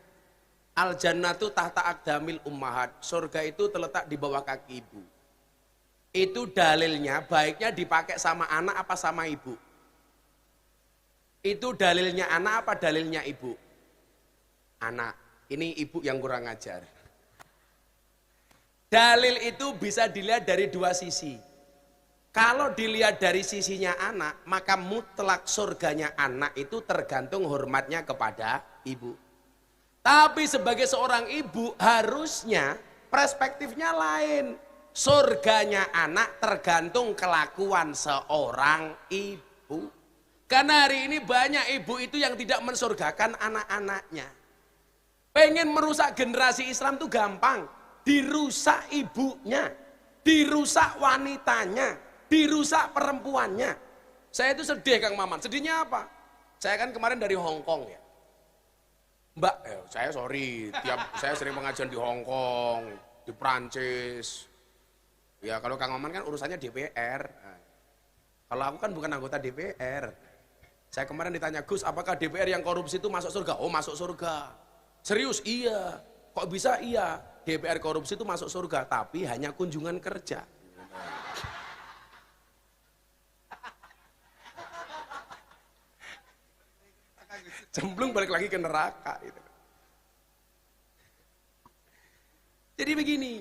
al jannatu tahta aqdamil ummahat. Surga itu terletak di bawah kaki ibu. Itu dalilnya baiknya dipakai sama anak apa sama ibu? Itu dalilnya anak apa dalilnya ibu? Anak. Ini ibu yang kurang ajar. Dalil itu bisa dilihat dari 2 sisi. Kalau dilihat dari sisinya anak, maka mutlak surganya anak itu tergantung hormatnya kepada ibu. Tapi sebagai seorang ibu harusnya perspektifnya lain. Surganya anak tergantung kelakuan seorang ibu. Karena hari ini banyak ibu itu yang tidak mensurgakan anak-anaknya. Pengen merusak generasi Islam itu gampang. Dirusak ibunya, dirusak wanitanya, dirusak perempuannya. Saya itu sedih Kang Maman. Sedihnya apa? Saya kan kemarin dari Hong Kong ya. Mbak, saya sorry, saya sering pengajian di Hong Kong, di Prancis. Ya kalau Kang Maman kan urusannya DPR. Nah, kalau aku kan bukan anggota DPR. Saya kemarin ditanya, Gus, apakah DPR yang korupsi itu masuk surga? Oh, masuk surga. Serius? Iya. Kok bisa? Iya. DPR korupsi itu masuk surga, tapi hanya kunjungan kerja. Cemplung balik lagi ke neraka. Gitu. Jadi begini,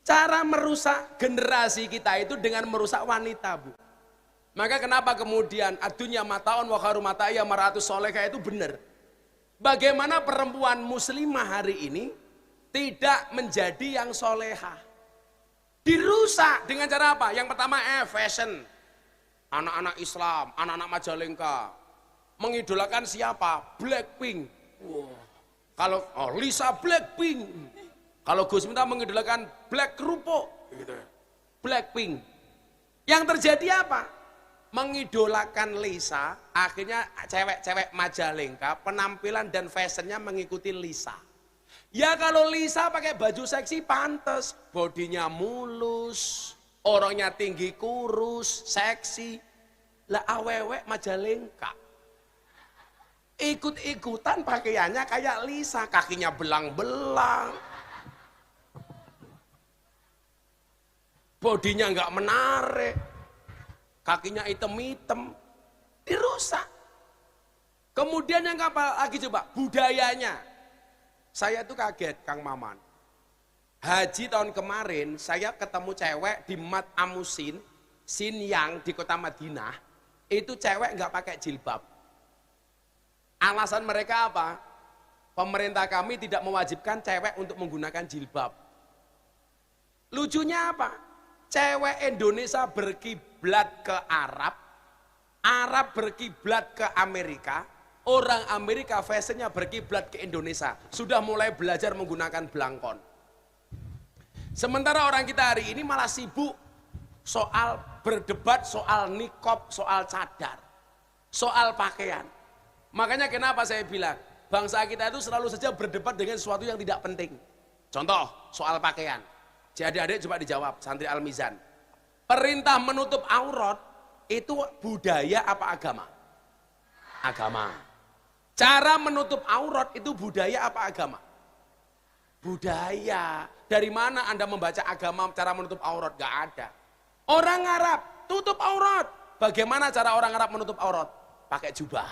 cara merusak generasi kita itu dengan merusak wanita, Bu. Maka kenapa kemudian adunya mataon wa kharu mataya maratus solehah itu benar. Bagaimana perempuan muslimah hari ini tidak menjadi yang solehah. Dirusak dengan cara apa? Yang pertama fashion. Anak-anak Islam, anak-anak Majalengka. Mengidolakan siapa? Blackpink. Wow. Kalau Lisa Blackpink. Kalau Gus Miftah mengidolakan Black Kerupuk. Gitu. Blackpink. Yang terjadi apa? mengidolakan Lisa, akhirnya cewek-cewek Majalengka penampilan dan fashionnya mengikuti Lisa. Ya kalau Lisa pakai baju seksi pantes, bodinya mulus, orangnya tinggi kurus, seksi. Lah awewek Majalengka ikut-ikutan pakaiannya kayak Lisa, kakinya belang-belang, bodinya nggak menarik, kakinya hitam-hitam, dirusak. Kemudian yang apa lagi coba? Budayanya. Saya tuh kaget Kang Maman. Haji tahun kemarin saya ketemu cewek di Mat Amusin, Sinyang di kota Madinah. Itu cewek nggak pakai jilbab. Alasan mereka apa? Pemerintah kami tidak mewajibkan cewek untuk menggunakan jilbab. Lucunya apa? Cewek Indonesia berkiblat ke Arab, Arab berkiblat ke Amerika, orang Amerika fashionnya berkiblat ke Indonesia. Sudah mulai belajar menggunakan belangkon. Sementara orang kita hari ini malah sibuk soal berdebat, soal nikob, soal cadar, soal pakaian. Makanya kenapa saya bilang, bangsa kita itu selalu saja berdebat dengan sesuatu yang tidak penting. Contoh, soal pakaian. Jadi adik coba dijawab, santri Al-Mizan. Perintah menutup aurat itu budaya apa agama? Agama. Cara menutup aurat itu budaya apa agama? Budaya. Dari mana Anda membaca agama cara menutup aurat? Gak ada. Orang Arab tutup aurat. Bagaimana cara orang Arab menutup aurat? Pakai jubah.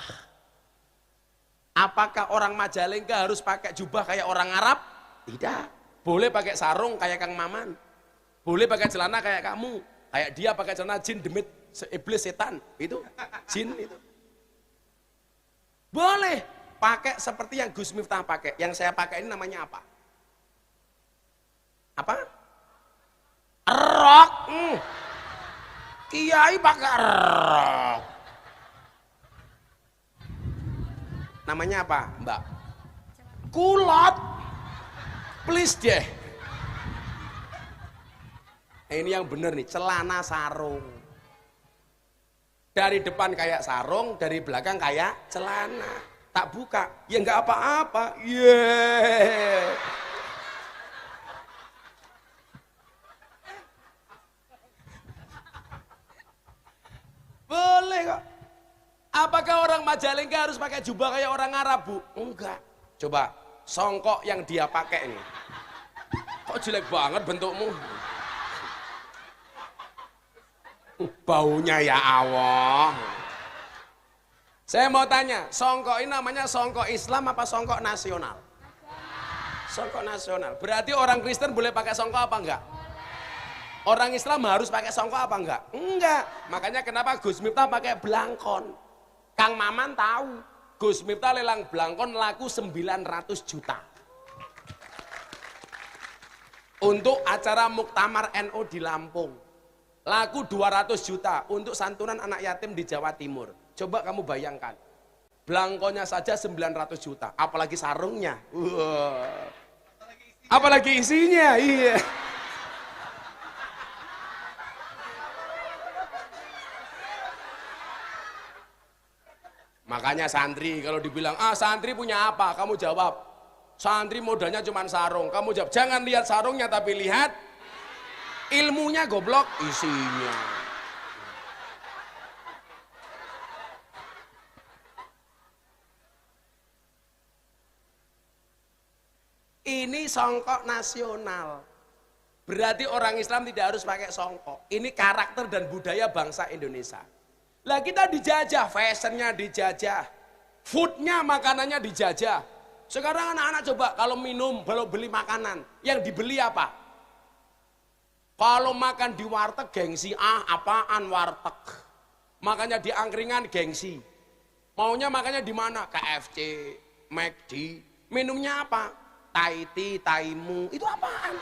Apakah orang Majalengka harus pakai jubah kayak orang Arab? Tidak. Boleh pakai sarung kayak Kang Maman. Boleh pakai celana kayak kamu. Kayak dia pakai celana jin demit iblis setan. Itu jin itu. Boleh pakai seperti yang Gus Miftah pakai. Yang saya pakai ini namanya apa? Apa? Rok. Kiai pakai rok. Namanya apa, Mbak? Kulot. Please deh. Ini yang bener nih, celana sarung. Dari depan kayak sarung, dari belakang kayak celana. Tak buka, ya nggak apa-apa. Yeah. Boleh kok. Apakah orang Majalengka harus pakai jubah kayak orang Arab, Bu? Enggak. Coba, songkok yang dia pakai ini. Kok jelek banget bentukmu? Baunya ya Allah. Saya mau tanya, songkok ini namanya songkok Islam apa songkok nasional? Songkok nasional. Berarti orang Kristen boleh pakai songkok apa enggak? Orang Islam harus pakai songkok apa enggak? Enggak. Makanya kenapa Gus Miftah pakai belangkon? Kang Maman tahu, Gus Miftah lelang belangkon laku 900 juta. Untuk acara Muktamar NU di Lampung. Laku 200 juta untuk santunan anak yatim di Jawa Timur. Coba kamu bayangkan. Belangkonnya saja 900 juta, apalagi sarungnya. Apalagi isinya, iya. Makanya santri kalau dibilang, santri punya apa? Kamu jawab, santri modalnya cuma sarung. Kamu jawab, jangan lihat sarungnya tapi lihat ilmunya goblok, isinya. Ini songkok nasional. Berarti orang Islam tidak harus pakai songkok. Ini karakter dan budaya bangsa Indonesia. Lah kita dijajah, fashionnya dijajah, foodnya, makanannya dijajah. Sekarang anak-anak coba kalau minum, kalau beli makanan, yang dibeli apa? Kalau makan di warteg gengsi, apaan warteg? Makanya di angkringan gengsi. Maunya makannya di mana? KFC, McD. Minumnya apa? Thai tea, Thaimu. Itu apaan?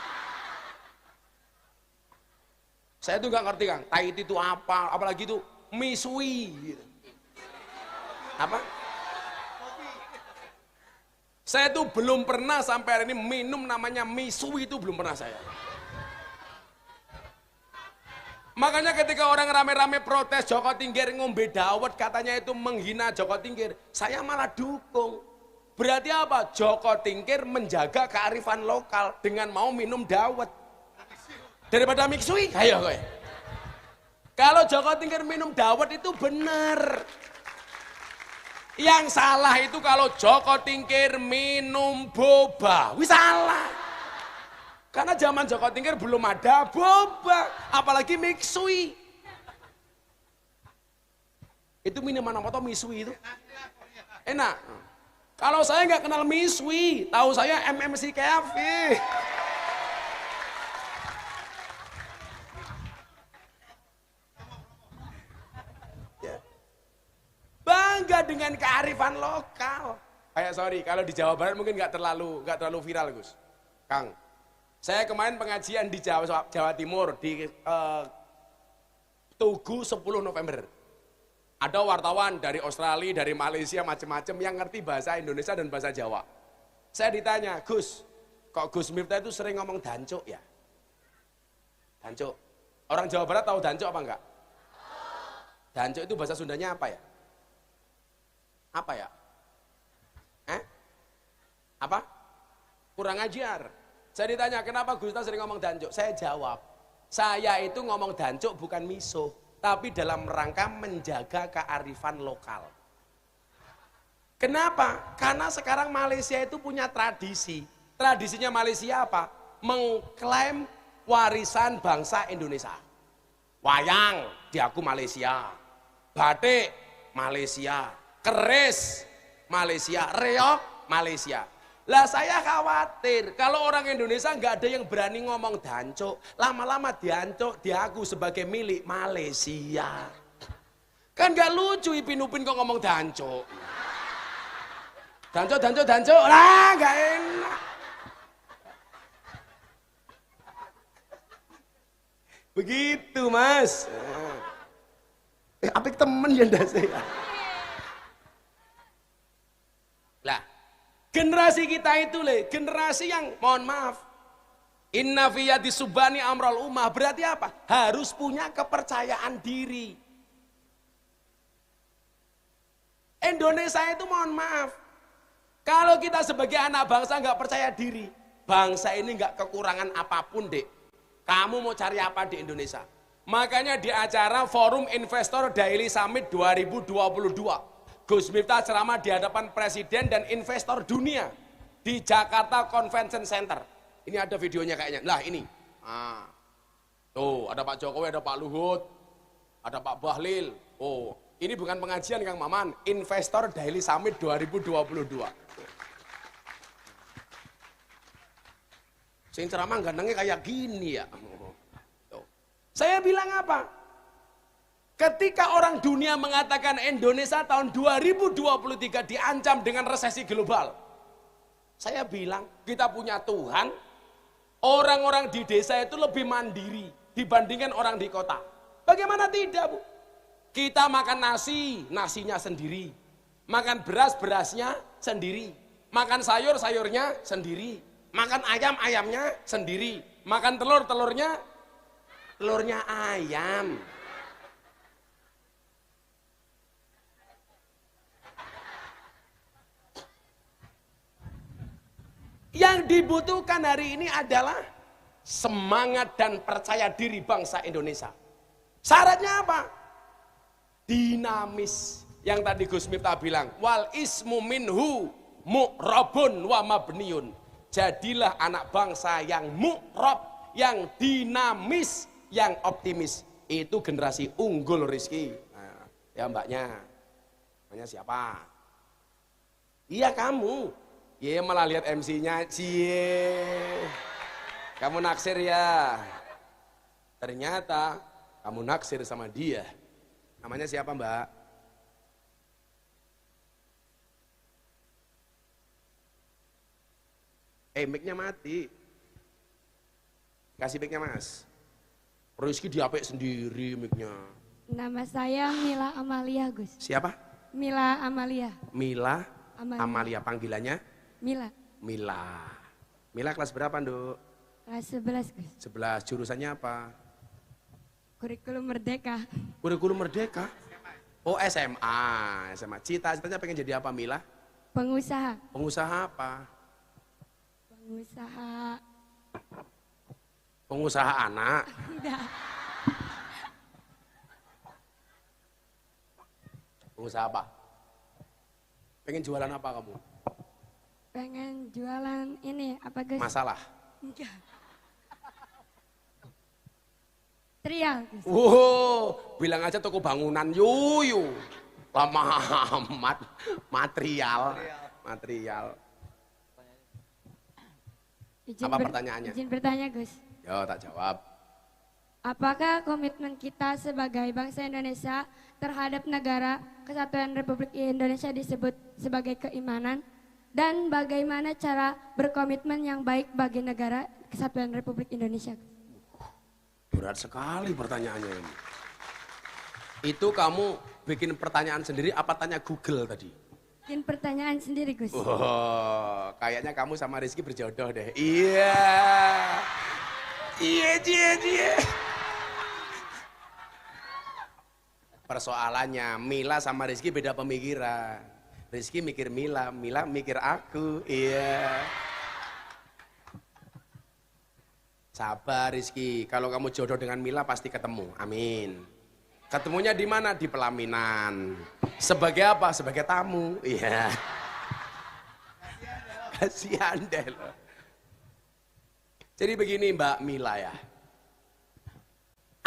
Saya tuh nggak ngerti Kang, Thai tea itu apa? Apalagi itu misui. Apa? Saya tuh belum pernah sampai hari ini minum namanya misui, itu belum pernah saya. Makanya ketika orang rame-rame protes Joko Tingkir ngombe dawet katanya itu menghina Joko Tingkir, saya malah dukung. Berarti apa? Joko Tingkir menjaga kearifan lokal dengan mau minum dawet. Daripada miksui, ayo kowe. Kalau Joko Tingkir minum dawet itu benar. Yang salah itu kalau Joko Tingkir minum boba, wis salah. Karena zaman Joko Tingkir belum ada boba, apalagi miksui. Itu minuman apa toh misui itu? Enak. Kalau saya nggak kenal misui, tahu saya MMC Cafe. Bangga dengan kearifan lokal. Sorry, kalau di Jawa Barat mungkin nggak terlalu viral, Gus. Kang, saya kemarin pengajian di Jawa Timur di Tugu 10 November. Ada wartawan dari Australia, dari Malaysia, macam-macam yang ngerti bahasa Indonesia dan bahasa Jawa. Saya ditanya, Gus, kok Gus Miftah itu sering ngomong dancuk ya? Dancuk. Orang Jawa Barat tahu dancuk apa enggak? Dancuk itu bahasa Sundanya apa ya? Apa ya? Apa? Kurang ajar. Saya ditanya, kenapa Gus Miftah sering ngomong dancuk? Saya jawab, saya itu ngomong dancuk bukan misuh, tapi dalam rangka menjaga kearifan lokal. Kenapa? Karena sekarang Malaysia itu punya tradisi. Tradisinya Malaysia apa? Mengklaim warisan bangsa Indonesia. Wayang, diaku Malaysia. Batik, Malaysia. Keris, Malaysia. Reog, Malaysia. Lah saya khawatir kalau orang Indonesia nggak ada yang berani ngomong dancuk, lama-lama diancuk diaku sebagai milik Malaysia. Kan nggak lucu Ipin Upin kok ngomong dancuk. Dancuk, lah nggak enak. Begitu Mas. Apik temen ya ndak saya. Lah, generasi kita itu generasi yang mohon maaf. Inna fiyati subani amral ummah, berarti apa? Harus punya kepercayaan diri. Indonesia itu mohon maaf. Kalau kita sebagai anak bangsa nggak percaya diri, bangsa ini nggak kekurangan apapun, Dek. Kamu mau cari apa di Indonesia? Makanya di acara Forum Investor Daily Summit 2022, Gus Miftah ceramah di hadapan presiden dan investor dunia di Jakarta Convention Center. Ini ada videonya kayaknya. Lah ini. Tuh, ada Pak Jokowi, ada Pak Luhut, ada Pak Bahlil. Oh, ini bukan pengajian Kang Maman, Investor Daily Summit 2022. Sing ceramah gandengnya kayak gini ya. Tuh. Saya bilang apa? Ketika orang dunia mengatakan Indonesia tahun 2023 diancam dengan resesi global. Saya bilang, kita punya Tuhan, orang-orang di desa itu lebih mandiri dibandingkan orang di kota. Bagaimana tidak, Bu? Kita makan nasi, nasinya sendiri. Makan beras, berasnya sendiri. Makan sayur, sayurnya sendiri. Makan ayam, ayamnya sendiri. Makan telur, telurnya ayam. Yang dibutuhkan hari ini adalah semangat dan percaya diri bangsa Indonesia. Syaratnya apa? Dinamis. Yang tadi Gus Miftah bilang, wal ismu minhu mu'rabun wa mabniun. Jadilah anak bangsa yang mu'rab, yang dinamis, yang optimis. Itu generasi unggul Rizky. Nah, ya mbaknya. Namanya siapa? Iya kamu. Iya malah lihat MC-nya, cie. Kamu naksir ya. Ternyata kamu naksir sama dia. Namanya siapa mbak? Mic-nya mati. Kasih mic-nya mas. Rizky diapek sendiri mic-nya. Nama saya Mila Amalia, Gus. Siapa? Mila Amalia. Mila Amalia, panggilannya? Mila. Mila kelas berapa, Nduk? Kelas 11, Gus. 11, jurusannya apa? Kurikulum Merdeka. Kurikulum Merdeka. Oh SMA, SMA. Cita-citanya pengen jadi apa Mila? Pengusaha. Pengusaha apa? Pengusaha. Pengusaha anak. Enggak. Pengusaha apa? Pengen jualan apa kamu? Pengen jualan ini apa Gus? Masalah. Enggak. Trial Gus. Wow, bilang aja toko bangunan yuyu. Lama amat. Material. Apa pertanyaannya? Izin bertanya Gus. Yo, tak jawab. Apakah komitmen kita sebagai bangsa Indonesia terhadap negara Kesatuan Republik Indonesia disebut sebagai keimanan? Dan bagaimana cara berkomitmen yang baik bagi negara Kesatuan Republik Indonesia? Berat sekali pertanyaannya ini. Itu kamu bikin pertanyaan sendiri apa tanya Google tadi? Bikin pertanyaan sendiri Gus. Oh, kayaknya kamu sama Rizky berjodoh deh. Iya. Iya. Persoalannya Mila sama Rizky beda pemikiran. Rizky mikir Mila, Mila mikir aku. Iya. Sabar Rizky, kalau kamu jodoh dengan Mila pasti ketemu. Amin. Ketemunya di mana? Di pelaminan. Sebagai apa? Sebagai tamu. Iya. Kasihan deh loh. Jadi begini Mbak Mila ya.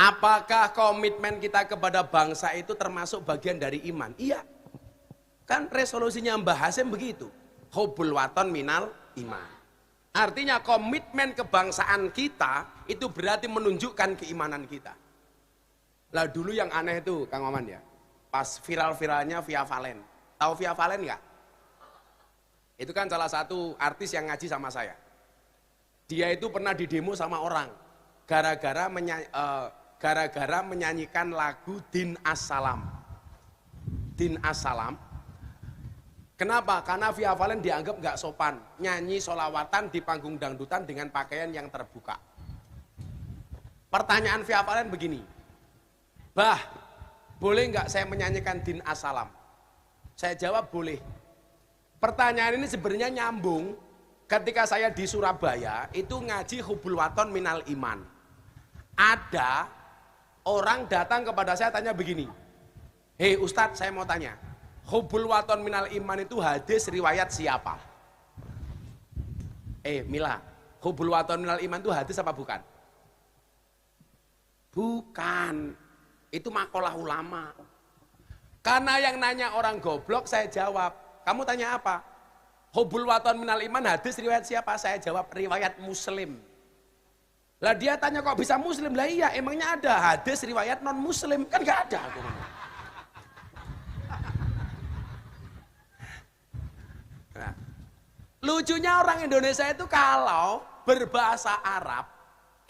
Apakah komitmen kita kepada bangsa itu termasuk bagian dari iman? Iya. Kan resolusinya Mbah Hasim begitu. Hubbul waton minal iman. Artinya komitmen kebangsaan kita itu berarti menunjukkan keimanan kita. Lah dulu yang aneh itu Kang Maman ya. Pas viral-viralnya Via Valen. Tahu Via Valen nggak? Itu kan salah satu artis yang ngaji sama saya. Dia itu pernah didemo sama orang. Gara-gara menyanyikan lagu Din As-Salam. Din As-Salam. Kenapa? Karena Via Valen dianggap nggak sopan. Nyanyi solawatan di panggung dangdutan dengan pakaian yang terbuka. Pertanyaan Via Valen begini. Bah, boleh nggak saya menyanyikan Din As-Salam? Saya jawab boleh. Pertanyaan ini sebenarnya nyambung ketika saya di Surabaya itu ngaji Hubbul waton minal iman. Ada orang datang kepada saya tanya begini. Hei Ustadz, saya mau tanya. Hubbul waton minal iman itu hadis riwayat siapa? Mila, Hubbul waton minal iman itu hadis apa bukan? Bukan. Itu makalah ulama. Karena yang nanya orang goblok, saya jawab. Kamu tanya apa? Hubbul waton minal iman hadis riwayat siapa? Saya jawab riwayat Muslim. Lah dia tanya kok bisa Muslim? Lah iya, emangnya ada hadis riwayat non Muslim? Kan gak ada. Nah, lucunya orang Indonesia itu kalau berbahasa Arab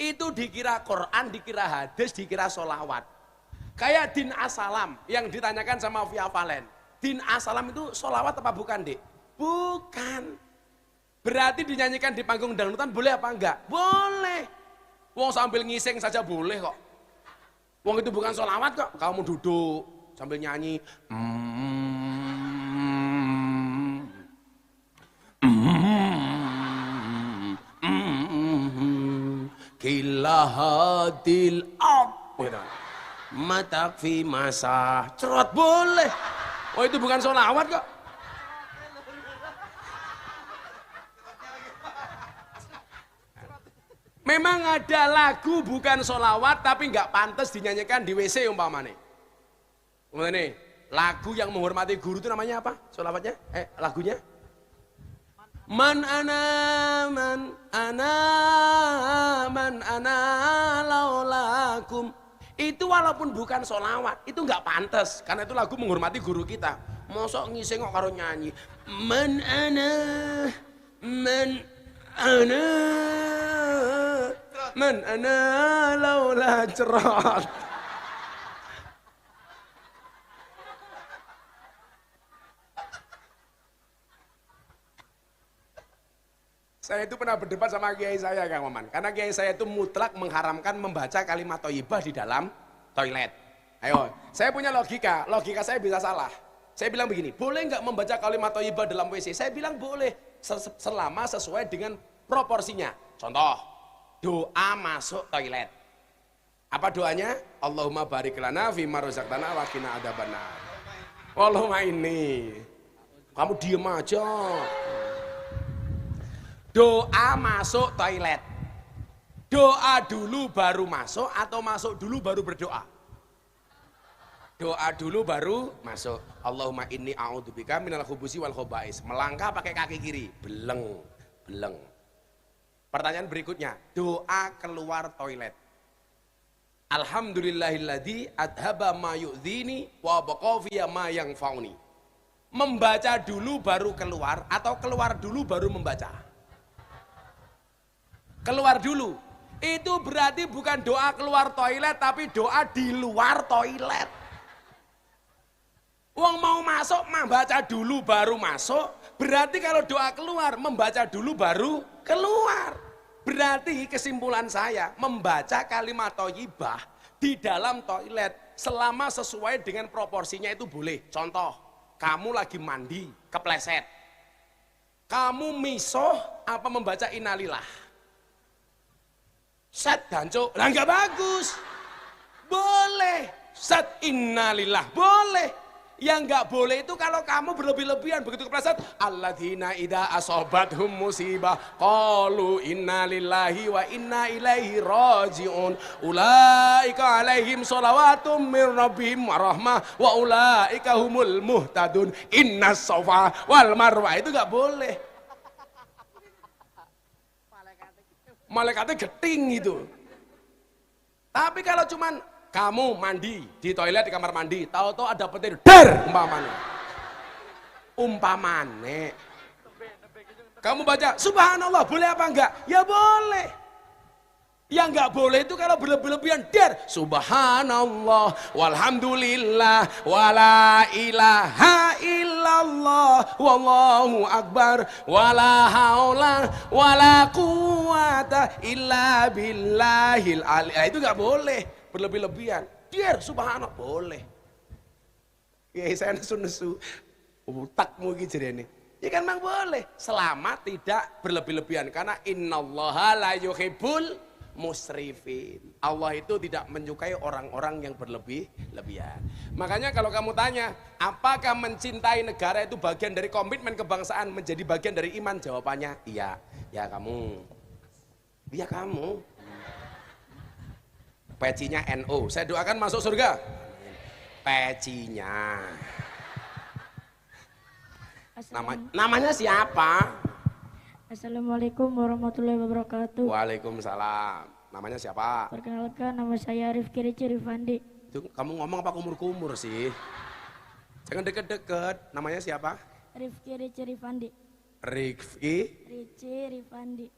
itu dikira Quran, dikira hadis, dikira sholawat. Kayak Din As-Salam yang ditanyakan sama Via Valen. Din As-Salam itu sholawat apa bukan, Dek? Bukan. Berarti dinyanyikan di panggung dangdutan boleh apa enggak? Boleh. Wong sambil ngising saja boleh kok. Wong itu bukan sholawat kok. Kamu duduk sambil nyanyi. Kilahadil ab. Matakfi masa cerot boleh. Oh itu bukan sholawat kok. Memang ada lagu bukan sholawat tapi nggak pantas dinyanyikan di WC umpamane. Kemudian nih, lagu yang menghormati guru itu namanya apa? Sholawatnya? Lagunya? Man ana laulakum. Itu walaupun bukan sholawat, itu nggak pantas karena itu lagu menghormati guru kita. Mosok ngising kok karo nyanyi. Man ana laula cerot. Saya itu pernah berdebat sama kiai saya Kang Maman. Karena kiai saya itu mutlak mengharamkan membaca kalimat thayyibah di dalam toilet. Ayo, saya punya logika saya bisa salah. Saya bilang begini, boleh nggak membaca kalimat thayyibah dalam WC? Saya bilang boleh, selama sesuai dengan proporsinya. Contoh, doa masuk toilet. Apa doanya? Allahumma barik lana fima razaqtana wa qina adzabannar. Allahumma ini. Kamu diem aja. Doa masuk toilet. Doa dulu baru masuk atau masuk dulu baru berdoa? Doa dulu baru masuk. Allahumma inni a'udzubika minal khubusi wal khobais. Melangkah pakai kaki kiri, beleng. Pertanyaan berikutnya, doa keluar toilet. Alhamdulillahilladzi adhaba ma yu'dzini wa baqa fiyya ma yanfa'uni. Membaca dulu baru keluar atau keluar dulu baru membaca? Keluar dulu. Itu berarti bukan doa keluar toilet tapi doa di luar toilet. Wong mau masuk membaca dulu baru masuk, berarti kalau doa keluar membaca dulu baru keluar. Berarti kesimpulan saya, membaca kalimat thayyibah di dalam toilet selama sesuai dengan proporsinya itu boleh. Contoh, kamu lagi mandi, kepleset. Kamu misoh apa membaca innalillah? Set dancuk, lah enggak bagus. Boleh, set innalillah, boleh. Yang enggak boleh itu kalau kamu berlebih-lebihan, begitu kepleset, alladzina idza asobathum musibah qalu inna lillahi wa inna ilaihi rajiun ulaika alaihim sholawatun mir rabbihim warahmah wa ulaika humul muhtadun innas safa wal marwah. Itu enggak boleh. Malaikatnya geting itu. Tapi kalau cuman kamu mandi di toilet di kamar mandi, tahu-tahu ada petir, der, umpamane. Kamu baca subhanallah, boleh apa enggak? Ya boleh. Yang enggak boleh itu kalau berlebihan, der, subhanallah walhamdulillah wala ilaha illallah wallahu akbar wala haula wala quwata illa billahil ali. Itu enggak boleh. Berlebih-lebihan, der subhanallah boleh. Ya saya nesu-nesu utakmu gitu ini. Ya kan memang boleh, selama tidak berlebih-lebihan. Karena innallaha la yuhibbul musrifin. Allah itu tidak menyukai orang-orang yang berlebih-lebihan. Makanya kalau kamu tanya, apakah mencintai negara itu bagian dari komitmen kebangsaan, menjadi bagian dari iman? Jawabannya iya. Ya kamu. Iya kamu. Pecinya NU, saya doakan masuk surga. Pecinya. Namanya siapa? Assalamualaikum warahmatullahi wabarakatuh. Waalaikumsalam. Namanya siapa? Perkenalkan, nama saya Rifki Rici Rifandi. Itu kamu ngomong apa kumur-kumur sih? Jangan deket-deket. Namanya siapa? Rifki Rici Rifandi. Rifki Rici Rifandi.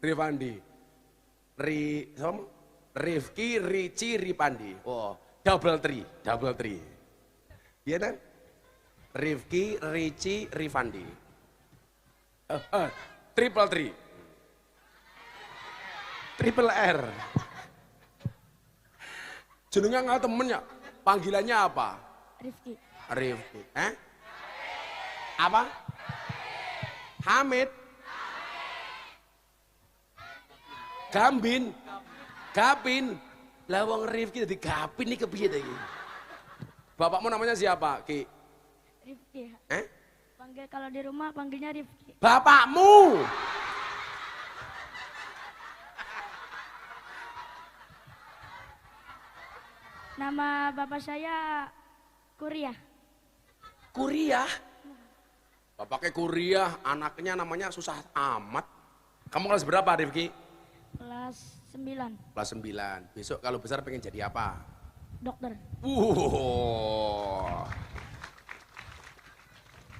Rifandi. Rifki Rici Ripandi. Oh, double three. Iya kan? Rifki Rici Rifandi. Triple three. Triple R. Jenengnya nggak temennya. Panggilannya apa? Rifki. Apa? Hamid. Gapin. Lah wong Rifki dadi Gapin iki kepiye ta iki? Bapakmu namanya siapa, Ki? Rifki. Panggil kalau di rumah panggilnya Rifki. Bapakmu. Nama bapak saya Kuryah. Kuryah? Bapaknya Kuryah, anaknya namanya susah amat. Kamu kelas berapa, Rifki? Kelas 9. Kelas 9. Besok kalau besar pengen jadi apa? Dokter.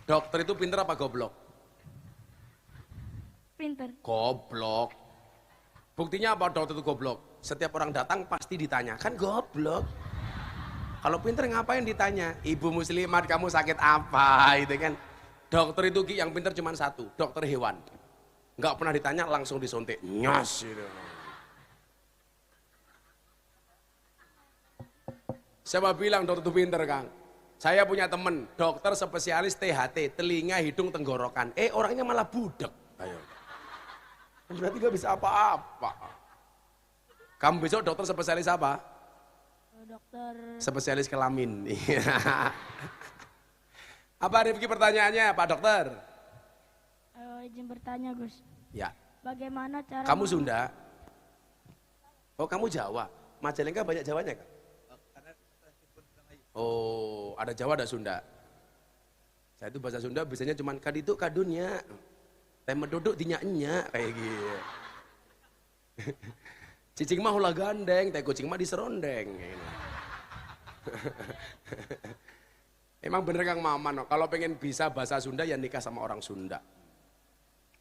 Dokter itu pinter apa goblok? Pinter. Goblok. Buktinya apa dokter itu goblok? Setiap orang datang pasti ditanya, kan goblok. Kalau pinter ngapain ditanya? Ibu muslimat kamu sakit apa? Itu kan. Dokter itu Ki yang pinter cuma satu, dokter hewan. Nggak pernah ditanya langsung disuntik. Nyos gitu. Siapa bilang dokter itu pinter, Kang? Saya punya temen, dokter spesialis THT, telinga, hidung, tenggorokan. Orangnya malah budek. Ayo. Berarti gak bisa apa-apa. Kamu besok dokter spesialis apa? Dokter Spesialis kelamin. Apa Rifki pertanyaannya, Pak Dokter? izin bertanya, Gus. Ya. Bagaimana cara Kamu Sunda? Oh, kamu Jawa. Majalengka banyak Jawanya, Kak? Oh, ada Jawa, ada Sunda. Saya itu bahasa Sunda biasanya cuman kaditu kadunya. Tema duduk dinya-nya kayak gitu. Cicing mah ulah gandeng, teh kucing mah diserondeng. Emang bener Kang Maman, kalau pengen bisa bahasa Sunda ya nikah sama orang Sunda.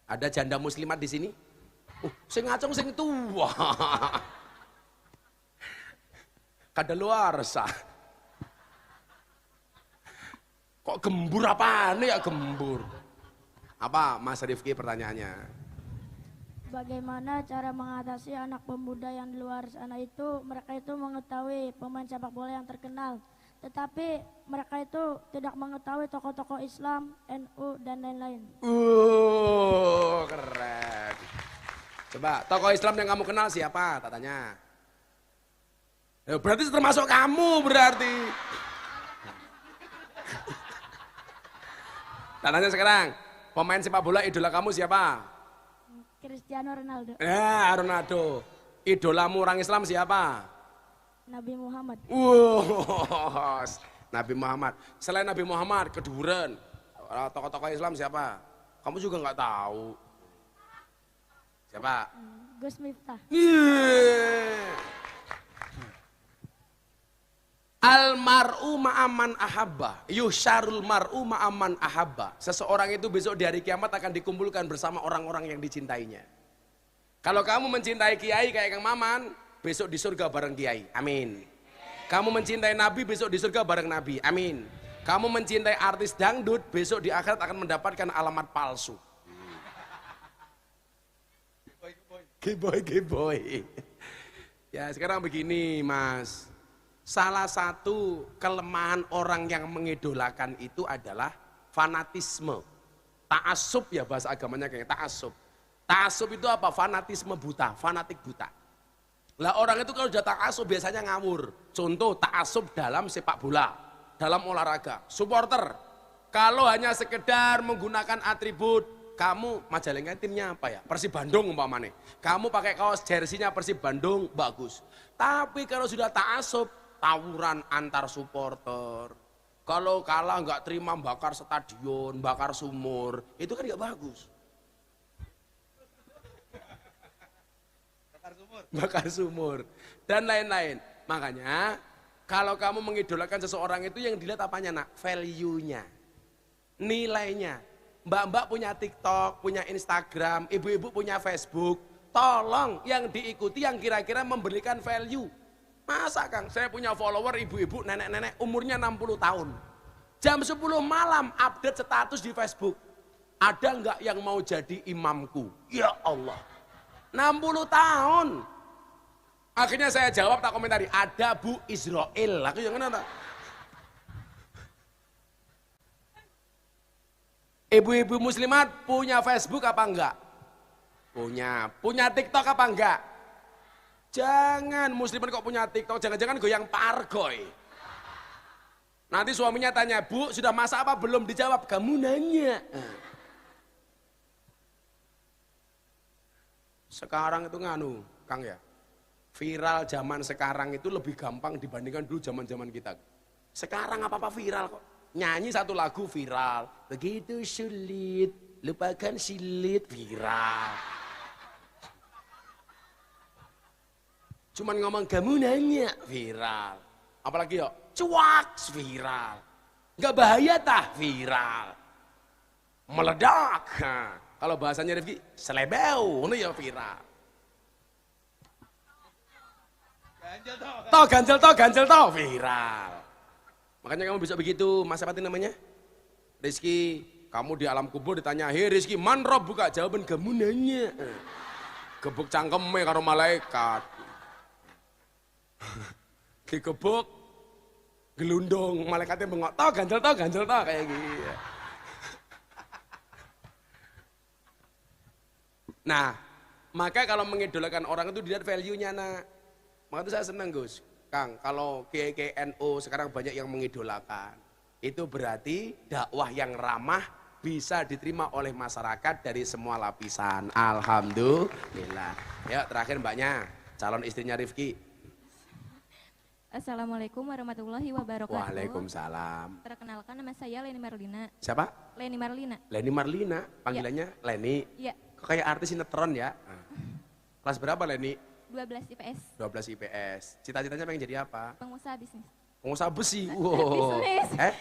Ada janda muslimat di sini? Sing ngacung sing tua. Kadaluarsa. Kok gembur apaan ya gembur? Apa Mas Rifki pertanyaannya? Bagaimana cara mengatasi anak pemuda yang di luar sana itu, mereka itu mengetahui pemain sepak bola yang terkenal, tetapi mereka itu tidak mengetahui tokoh-tokoh Islam, NU, dan lain-lain. Keren. Coba, tokoh Islam yang kamu kenal siapa? Tatanya. Berarti termasuk kamu berarti. Tatanya sekarang, pemain sepak bola idola kamu siapa? Cristiano Ronaldo. Ya, Ronaldo. Idolamu orang Islam siapa? Nabi Muhammad. Nabi Muhammad. Selain Nabi Muhammad, keduren. Tokoh-tokoh Islam siapa? Kamu juga nggak tahu. Siapa? Gus Miftah. Almar'u ma'aman ahabba, yusyarul mar'u ma'aman ahabba. Seseorang itu besok di hari kiamat akan dikumpulkan bersama orang-orang yang dicintainya. Kalau kamu mencintai kiai kayak Kang Maman, besok di surga bareng kiai, amin. Kamu mencintai nabi, besok di surga bareng nabi, amin. Kamu mencintai artis dangdut, besok di akhirat akan mendapatkan alamat palsu. Geboy. Ya sekarang begini Mas. Salah satu kelemahan orang yang mengidolakan itu adalah fanatisme. Ta'assub ya bahasa agamanya kayak ta'assub. Ta'assub itu apa? Fanatisme buta, fanatik buta. Lah orang itu kalau sudah ta'assub biasanya ngawur. Contoh ta'assub dalam sepak bola, dalam olahraga. Supporter, kalau hanya sekedar menggunakan atribut, kamu Majalengka timnya apa ya? Persib Bandung umpamanya. Kamu pakai kaos jersinya Persib Bandung, bagus. Tapi kalau sudah ta'assub, tawuran antar supporter. Kalau kalah nggak terima bakar stadion, bakar sumur, itu kan nggak bagus. Bakar sumur dan lain-lain. Makanya kalau kamu mengidolakan seseorang itu yang dilihat apanya nak? Value-nya, nilainya. Mbak-mbak punya TikTok, punya Instagram, ibu-ibu punya Facebook. Tolong yang diikuti yang kira-kira memberikan value. Masa Kang, saya punya follower ibu-ibu, nenek-nenek umurnya 60 tahun. Jam 10 malam update status di Facebook. Ada nggak yang mau jadi imamku? Ya Allah. 60 tahun. Akhirnya saya jawab tak komentari, ada Bu Israel. Aku yang mana? Ibu-ibu muslimat punya Facebook apa enggak? Punya. Punya TikTok apa enggak? Jangan, muslimat kok punya TikTok, jangan-jangan goyang pargoy. Nanti suaminya tanya, Bu sudah masak apa belum? Dijawab, kamu nanya. Sekarang itu nganu, Kang ya, viral zaman sekarang itu lebih gampang dibandingkan dulu zaman-zaman kita. Sekarang apa-apa viral kok. Nyanyi satu lagu viral, begitu sulit, lupakan silit, viral. Cuman ngomong kamu nanya, viral. Apalagi yuk, cuak, viral. Nggak bahaya tah, viral. Meledak. Nah, kalau bahasanya Rifki, selebeu, itu ya viral. Ganjel toh, viral. Makanya kamu bisa begitu, Mas apa namanya? Rizky, kamu di alam kubur ditanya, hei Rizky, man rob buka jawaban kamu nanya. Gebuk cangkeme karo malaikat. Digebuk, Gelundung, malaikatnya bengok, toh ganjel toh kayak gitu. Nah, maka kalau mengidolakan orang itu dilihat value-nya nak. Maka itu saya senang Gus. Kang, kalau KKNU sekarang banyak yang mengidolakan. Itu berarti dakwah yang ramah bisa diterima oleh masyarakat dari semua lapisan. Alhamdulillah. Ya, terakhir mbaknya, calon istrinya Rifki. Assalamualaikum warahmatullahi wabarakatuh. Waalaikumsalam. Perkenalkan nama saya Leni Marlina. Siapa? Leni Marlina. Leni Marlina, panggilannya Leni. Iya. Kok kayak artis sinetron ya? Kelas berapa Leni? 12 IPS. 12 IPS. Cita-citanya pengen jadi apa? Pengusaha bisnis. Pengusaha besi. Wow. Bisnis.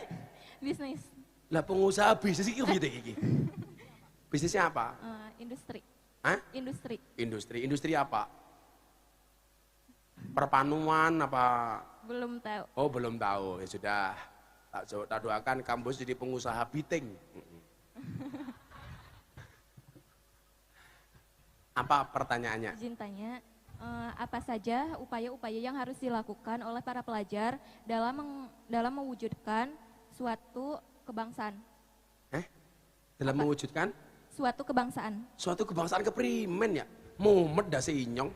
Bisnis. Lah pengusaha bisnis iki piye iki? Bisnisnya apa? Industri. Hah? Industri. Industri apa? Perpanuan apa? Belum tahu. Oh, belum tahu. Ya sudah. Tak doakan kampus jadi pengusaha biting. Apa pertanyaannya? Izin tanya, apa saja upaya-upaya yang harus dilakukan oleh para pelajar dalam mewujudkan suatu kebangsaan? Dalam mewujudkan? Suatu kebangsaan. Suatu kebangsaan keprimen ya? Mumet dah si Inyong.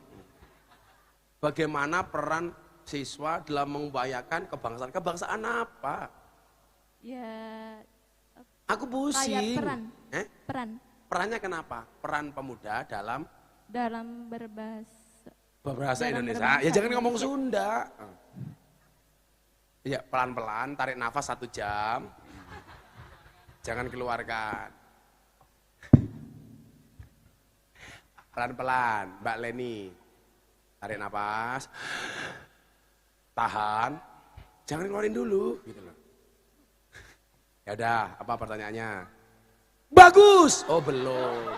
Bagaimana peran siswa dalam mengupayakan kebangsaan? Kebangsaan apa? Ya, Aku pusing. kayak peran. Peran. Perannya kenapa? Peran pemuda dalam bahasa dalam Indonesia. berbahasa Ya jangan ngomong Indonesia. Sunda. Ya pelan-pelan tarik nafas 1 jam. Jangan keluarkan. Pelan-pelan, Mbak Leni. Tarik nafas. Tahan. Jangan keluarin dulu gitu loh. Ya udah, apa pertanyaannya? Bagus. Oh, belum.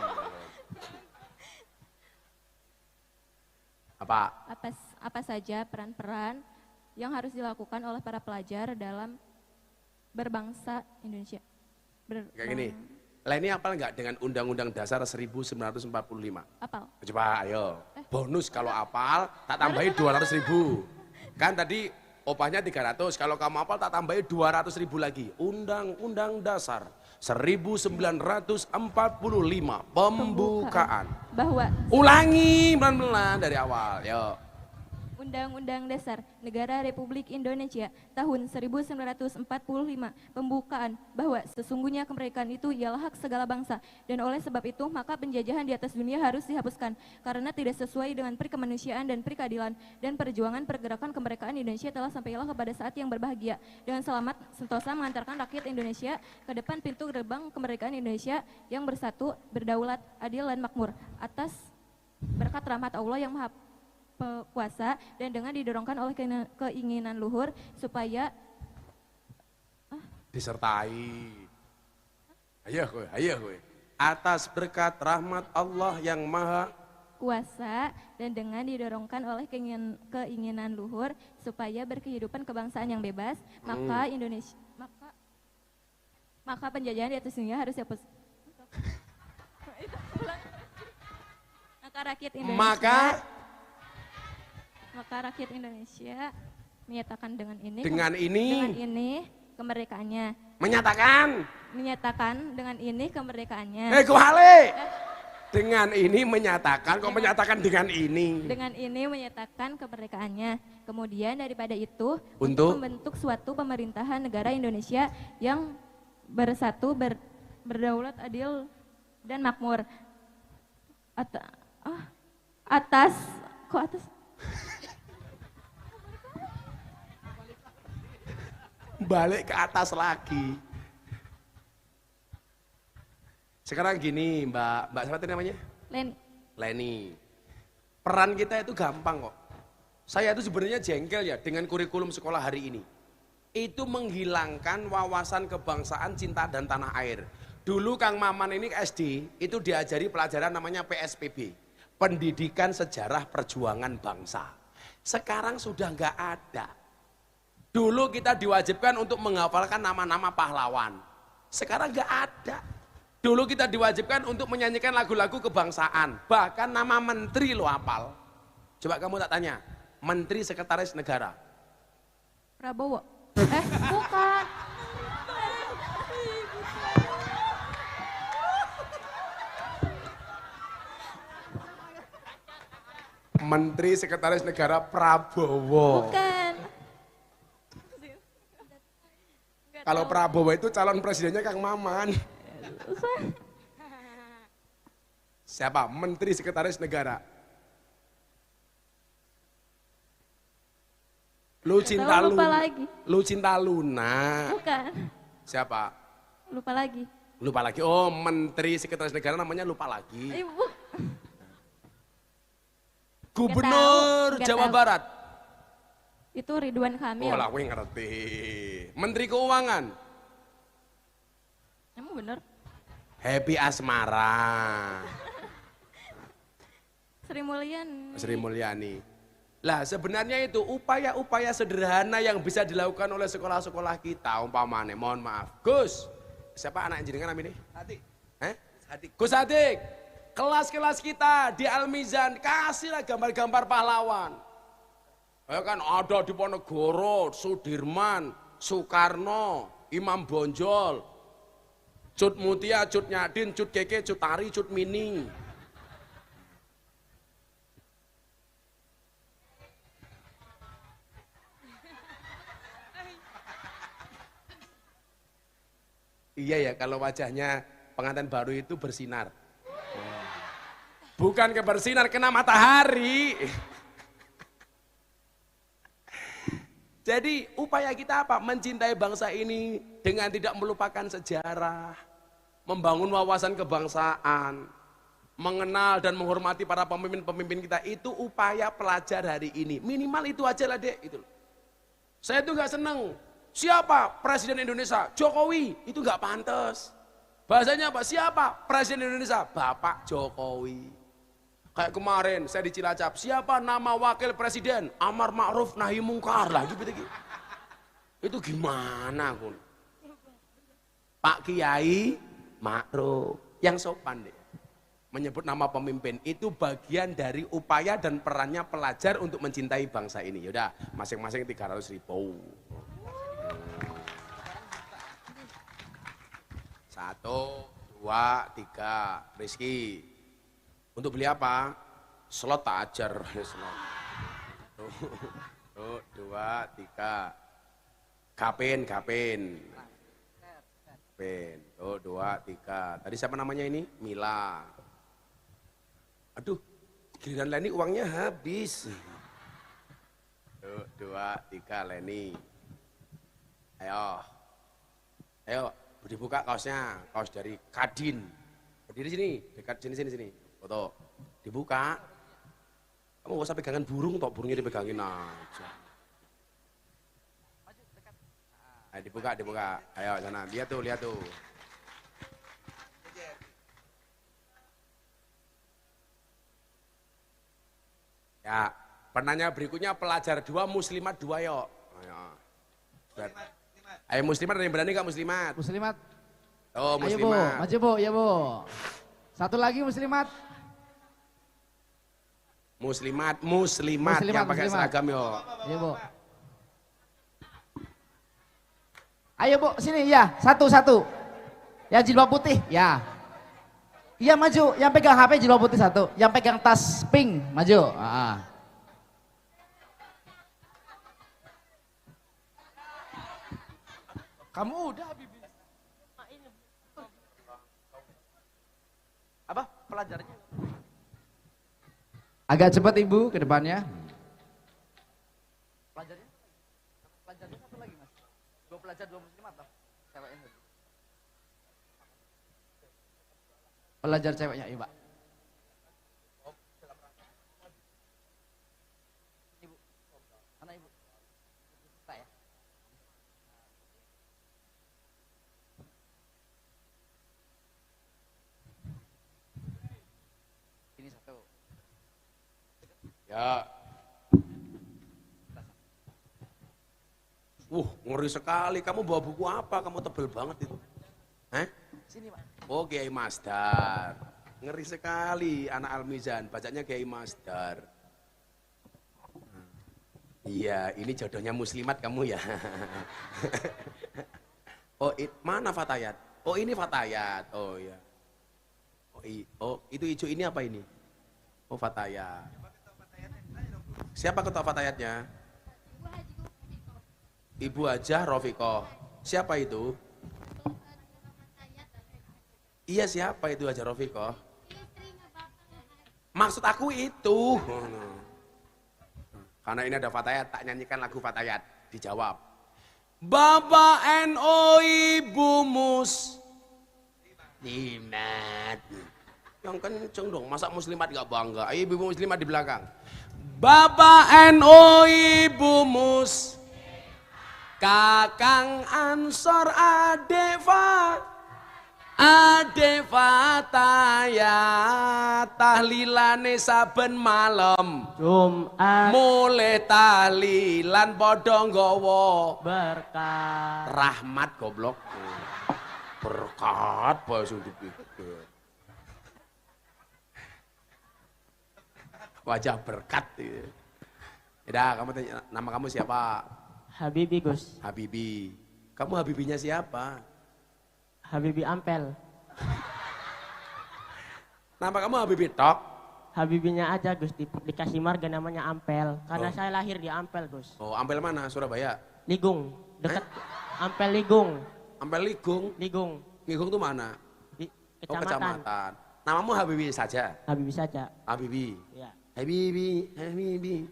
Apa? Apa saja peran-peran yang harus dilakukan oleh para pelajar dalam berbangsa Indonesia? Kayak gini. Leni apal nggak dengan Undang-Undang Dasar 1945? Apal. Coba ayo. Bonus kalau apal tak tambahi 200.000. Kan tadi opahnya 300. Kalau kamu apal tak tambahi 200.000 lagi. Undang-Undang Dasar 1945 pembukaan. Bahwa Ulangi pelan-pelan dari awal. Yo. Undang-Undang Dasar Negara Republik Indonesia tahun 1945 pembukaan bahwa sesungguhnya kemerdekaan itu ialah hak segala bangsa dan oleh sebab itu maka penjajahan di atas dunia harus dihapuskan karena tidak sesuai dengan peri kemanusiaan dan peri keadilan dan perjuangan pergerakan kemerdekaan Indonesia telah sampailah kepada saat yang berbahagia dengan selamat sentosa mengantarkan rakyat Indonesia ke depan pintu gerbang kemerdekaan Indonesia yang bersatu, berdaulat, adil dan makmur atas berkat rahmat Allah yang maha kuasa dan dengan didorongkan oleh keinginan luhur supaya Disertai. Ayo kowe. Atas berkat rahmat Allah yang maha kuasa dan dengan didorongkan oleh keinginan luhur supaya berkehidupan kebangsaan yang bebas, maka Indonesia maka penjajahan di atas dunia harus dihapus. Maka rakyat Indonesia maka rakyat Indonesia menyatakan dengan ini kemerdekaannya. Menyatakan dengan ini kemerdekaannya. Kuhale. Dengan ini menyatakan, kok menyatakan dengan ini? Dengan ini menyatakan kemerdekaannya. Kemudian daripada itu untuk membentuk suatu pemerintahan negara Indonesia yang bersatu, berdaulat, adil dan makmur. Atas. Balik ke atas lagi. Sekarang gini Mbak siapa tadi namanya? Leni. Peran kita itu gampang kok. Saya itu sebenarnya jengkel ya dengan kurikulum sekolah hari ini. Itu menghilangkan wawasan kebangsaan, cinta dan tanah air. Dulu Kang Maman ini SD itu diajari pelajaran namanya PSPB. Pendidikan Sejarah Perjuangan Bangsa. Sekarang sudah nggak ada. Dulu kita diwajibkan untuk menghafalkan nama-nama pahlawan. Sekarang nggak ada. Dulu kita diwajibkan untuk menyanyikan lagu-lagu kebangsaan. Bahkan nama menteri lo hafal. Coba kamu tak tanya. Menteri Sekretaris Negara. Prabowo. Bukan. Menteri Sekretaris Negara Prabowo. Bukan. Kalau Prabowo itu calon presidennya Kang Maman. Siapa? Menteri Sekretaris Negara. Lucinta Lupa Luna. lagi. Lucinta Luna. Bukan. Siapa? Lupa lagi. Lupa lagi. Oh, Menteri Sekretaris Negara namanya lupa lagi. Ibu. Gubernur Nggak Jawa tahu. Barat. Itu Ridwan Kamil. Oh lah, gue ngerti. Menteri Keuangan. Emang bener? Happy Asmara. Sri Mulyani. Sri Mulyani. Lah sebenarnya itu upaya-upaya sederhana yang bisa dilakukan oleh sekolah-sekolah kita. Umpamanya, mohon maaf. Gus, siapa anak jenengan namanya? Adik. Hadik. Gus Hadik, kelas-kelas kita di Al-Mizan, kasihlah gambar-gambar pahlawan. Ya kan ada di Ponegoro, Sudirman, Soekarno, Imam Bonjol, Cut Mutia, Cut Nyadin, Cut Keke, Cut Tari, Cut Mini. Iya ya, kalau wajahnya pengantin baru itu bersinar. Bukan bersinar kena matahari. Jadi upaya kita apa? Mencintai bangsa ini dengan tidak melupakan sejarah, membangun wawasan kebangsaan, mengenal dan menghormati para pemimpin-pemimpin kita. Itu upaya pelajar hari ini. Minimal itu aja lah dek. Itu. Saya tuh gak seneng. Siapa Presiden Indonesia? Jokowi. Itu gak pantas. Bahasanya apa? Siapa Presiden Indonesia? Bapak Jokowi. Kayak kemarin saya di Cilacap, siapa nama wakil presiden? Amar Ma'ruf Nahi Mungkar lah gitu. Itu gimana kun? Pak Kiai Ma'ruf yang sopan deh. Menyebut nama pemimpin itu bagian dari upaya dan perannya pelajar untuk mencintai bangsa ini. Yaudah, masing-masing 300.000. 1, 2, 3, Rizky. Untuk beli apa? Slot tak ajar. Slot. 2, 3. Kapin. 2, 3. Tadi siapa namanya ini? Mila. Aduh, giliran Leni uangnya habis. 2, 3, Leni. Ayo, dibuka kaosnya, kaos dari Kadin. Berdiri sini, dekat sini. Foto. Dibuka. Kamu gak usah pegangan burung toh, burungnya dipegangin aja. Ayo dibuka. Ayo sana, lihat tuh. Ya, penanya berikutnya pelajar 2, muslimat 2 yuk. Ayo muslimat, ada yang berani gak muslimat? Muslimat. Oh, Ayo bu, muslimat. maju bu, ya bu. Satu lagi muslimat. Muslimat yang pakai muslimat. seragam yo. Iya bu. Ayo bu, sini ya, satu. Yang jilbab putih, ya. Iya maju, yang pegang HP jilbab putih 1, yang pegang tas pink, maju. Kamu udah Bibi. Apa pelajarnya? Agak cepat ibu ke depannya. Pelajarnya satu lagi mas. 2 pelajar 2 muslimat loh. Ceweknya satu. Pelajar ceweknya iya pak. Ibu, mana ibu? Tak ya. Ini satu. Ya. Ngeri sekali. Kamu bawa buku apa? Kamu tebel banget itu. Sini pak. Oh, Kiai Masdar. Ngeri sekali anak Al-Mizan. Bacanya Kiai Masdar. Iya, ini jodohnya muslimat kamu ya. Oh, mana Fatayat? Oh, ini Fatayat. Oh ya. Oh, itu hijau ini apa ini? Oh, Fatayat. Siapa ketua Fatayatnya? Ibu Hajah Rofikoh. Siapa itu? Iya, siapa itu Hajah Rofikoh? Maksud aku itu. Karena ini ada Fatayat, tak nyanyikan lagu Fatayat. Dijawab. Bapak NU Ibu Muslimat. Yang kenceng dong, masa muslimat gak bangga? Ayo ibu muslimat di belakang. Bapak NU Ibu Kakang Ansor Ade Fatayat tahlilane saben malam Jumat mulai tahlilan padha nggawa berkah rahmat goblok berkat bahasa dipikir wajah berkat ya kamu tanya nama kamu siapa? Habibi Gus. Habibi. Kamu Habibinya siapa? Habibi Ampel. Nama kamu Habibi Tok? Habibinya aja Gus, dikasih marga namanya Ampel. Karena saya lahir di Ampel Gus. Oh, Ampel mana? Surabaya? Ligung, dekat Ampel Ligung. Ampel Ligung? Ligung. Ligung itu mana? Di Oh, kecamatan. kecamatan. Namamu Habibi saja? Habibi saja. Habibi? Ya. Habibi.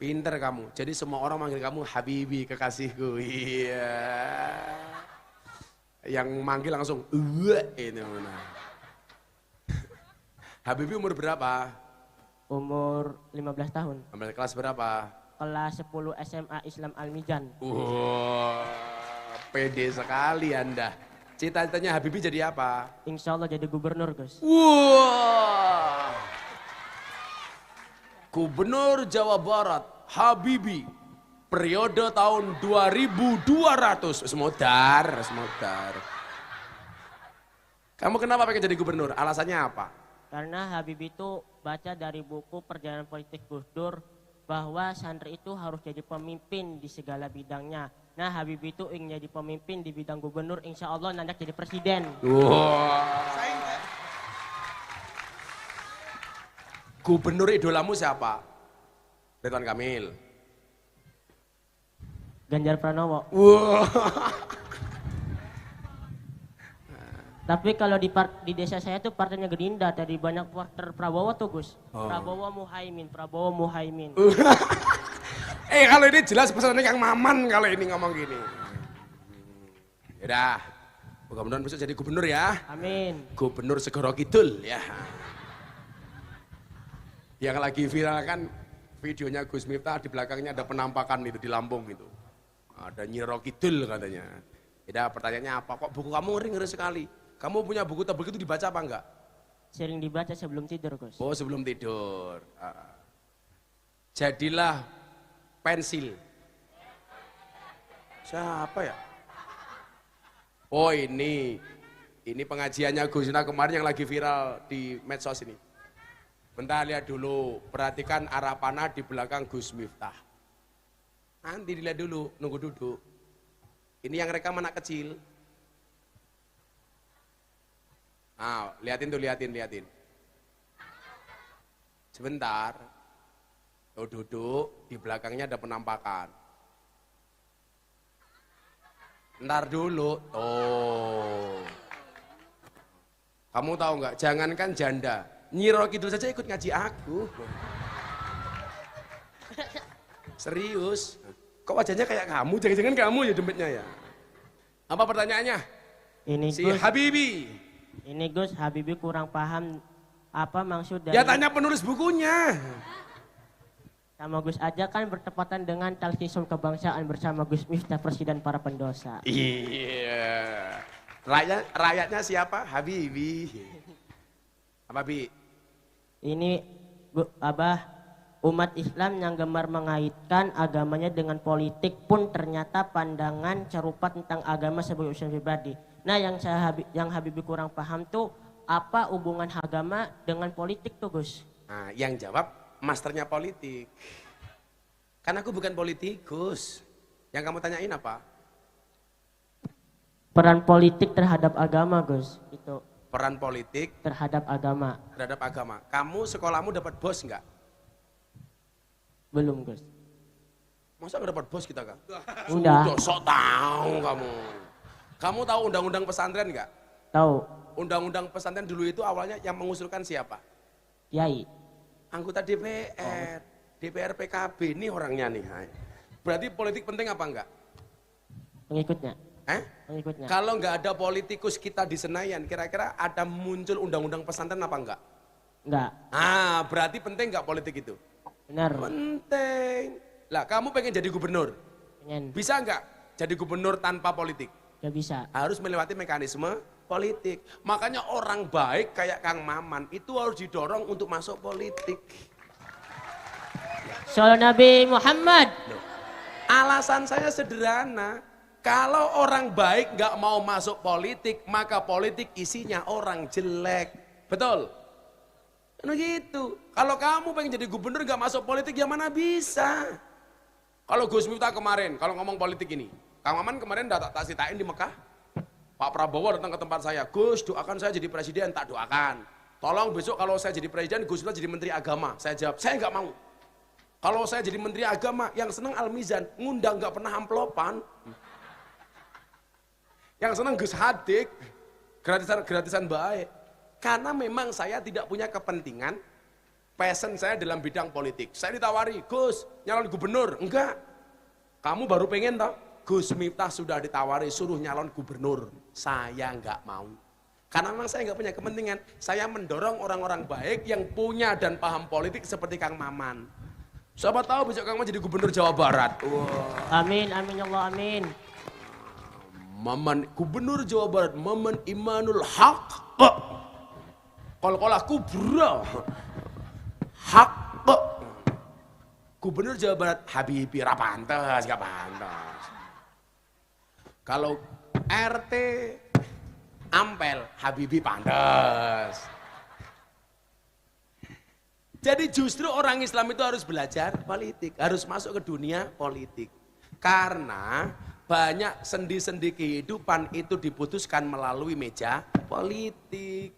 Pinter kamu, jadi semua orang manggil kamu Habibi, kekasihku. Iya. Yang manggil langsung, ini mana? Habibi umur berapa? Umur 15 tahun. Ambil kelas berapa? Kelas 10 SMA Islam Al-Mijan. Pede sekali Anda. Cita-citanya Habibi jadi apa? Insya Allah jadi gubernur Gus. Wah. Gubernur Jawa Barat, Habibi, periode tahun 2200. Semodar. Kamu kenapa pengen jadi gubernur? Alasannya apa? Karena Habibi itu baca dari buku Perjalanan Politik Gus Dur bahwa santri itu harus jadi pemimpin di segala bidangnya. Nah Habibi itu ingin jadi pemimpin di bidang gubernur, insya Allah nanti jadi presiden. Wow. Gubernur idolamu siapa? Ridwan Kamil. Ganjar Pranowo. Wow. Tapi kalau di desa saya tuh partainya Gerindra, dari banyak supporter Prabowo tuh Gus. Prabowo Muhaimin. Kalau ini jelas pesannya Kang Maman kalau ini ngomong gini. Yaudah, mudah-mudahan besok jadi gubernur ya. Amin. Gubernur Segoro Kidul ya. Yang lagi viral kan videonya Gus Miftah, di belakangnya ada penampakan itu di Lampung gitu. Ada Nyiro Kidul katanya. Yaudah, pertanyaannya apa? Kok buku kamu ngeri sekali? Kamu punya buku tebel itu dibaca apa enggak? Sering dibaca sebelum tidur Gus. Oh, sebelum tidur. Jadilah pensil. Siapa ya? Oh, ini pengajiannya Gus Miftah kemarin yang lagi viral di medsos ini. Bentar, lihat dulu, perhatikan arah panah di belakang Gus Miftah. Nanti dilihat dulu, nunggu duduk. Ini yang rekam anak kecil. Nah, liatin. Sebentar. Tuh duduk, di belakangnya ada penampakan. Ntar dulu, tuh. Kamu tahu nggak? Jangankan janda, Nyiro Kidul saja ikut ngaji aku. Serius. Kok wajahnya kayak kamu? Jangan-jangan kamu ya dompetnya ya. Apa pertanyaannya? Ini Si Gus, Habibi. ini Gus, Habibi kurang paham apa maksud dari... Ya tanya penulis bukunya. Sama Gus aja kan bertepatan dengan talqisum kebangsaan bersama Gus Miftah, presiden para pendosa. Iya. Rakyatnya siapa? Habibi. Apa Bi? Ini umat Islam yang gemar mengaitkan agamanya dengan politik pun ternyata pandangan serupa tentang agama sebagai urusan pribadi. Nah, yang Habibi kurang paham tuh apa hubungan agama dengan politik tuh Gus? Nah, yang jawab masternya politik. Kan aku bukan politikus. Yang kamu tanyain apa? Peran politik terhadap agama, Gus. Itu Peran politik terhadap agama. terhadap agama. Kamu sekolahmu dapat bos nggak? Belum, Gus. Masa nggak dapat bos kita kan? Udah. Sudah sok tahu kamu. Kamu tahu undang-undang pesantren nggak? Tahu. Undang-undang pesantren dulu itu awalnya yang mengusulkan siapa? Kiai. Anggota DPR, DPR PKB, ini orangnya nih. Hai. Berarti politik penting apa enggak? Pengikutnya. Pengikutnya. Kalau nggak ada politikus kita di Senayan, kira-kira ada muncul undang-undang pesantren apa enggak? Enggak. Ah, berarti penting nggak politik itu? Benar. Penting. Lah, kamu pengen jadi gubernur? Pengen. Bisa nggak jadi gubernur tanpa politik? Gak bisa. Harus melewati mekanisme politik. Makanya orang baik kayak Kang Maman itu harus didorong untuk masuk politik. Sallallahu Nabi Muhammad. Alasan saya sederhana. Kalau orang baik nggak mau masuk politik, maka politik isinya orang jelek. Betul? Kan gitu. Kalau kamu pengen jadi gubernur nggak masuk politik, ya mana bisa? Kalau Gus Miftah kemarin, kalau ngomong politik ini, Kang Maman kemarin tak ceritain di Mekah. Pak Prabowo datang ke tempat saya, Gus doakan saya jadi presiden, tak doakan. Tolong besok kalau saya jadi presiden, Gus Miftah jadi menteri agama. Saya jawab, saya nggak mau. Kalau saya jadi menteri agama, yang seneng Al-Mizan, ngundang nggak pernah amplopan. Yang seneng Gus Hadik, gratisan baik. Karena memang saya tidak punya kepentingan, passion saya dalam bidang politik. Saya ditawari, Gus, nyalon gubernur. Enggak. Kamu baru pengen toh? Gus Miftah sudah ditawari suruh nyalon gubernur. Saya enggak mau. Karena memang saya enggak punya kepentingan. Saya mendorong orang-orang baik yang punya dan paham politik seperti Kang Maman. Siapa tahu besok Kang Maman jadi gubernur Jawa Barat. Wah. Amin, amin ya Allah, amin. Maman gubernur Jawa Barat, Maman Imanul Haq. Kol-kolah kubra. Hak. Gubernur Jawa Barat Habibie ra pantes, gak pantes. Kalau RT Ampel Habibie pantes. Jadi justru orang Islam itu harus belajar politik, harus masuk ke dunia politik. Karena banyak sendi-sendi kehidupan itu diputuskan melalui meja politik.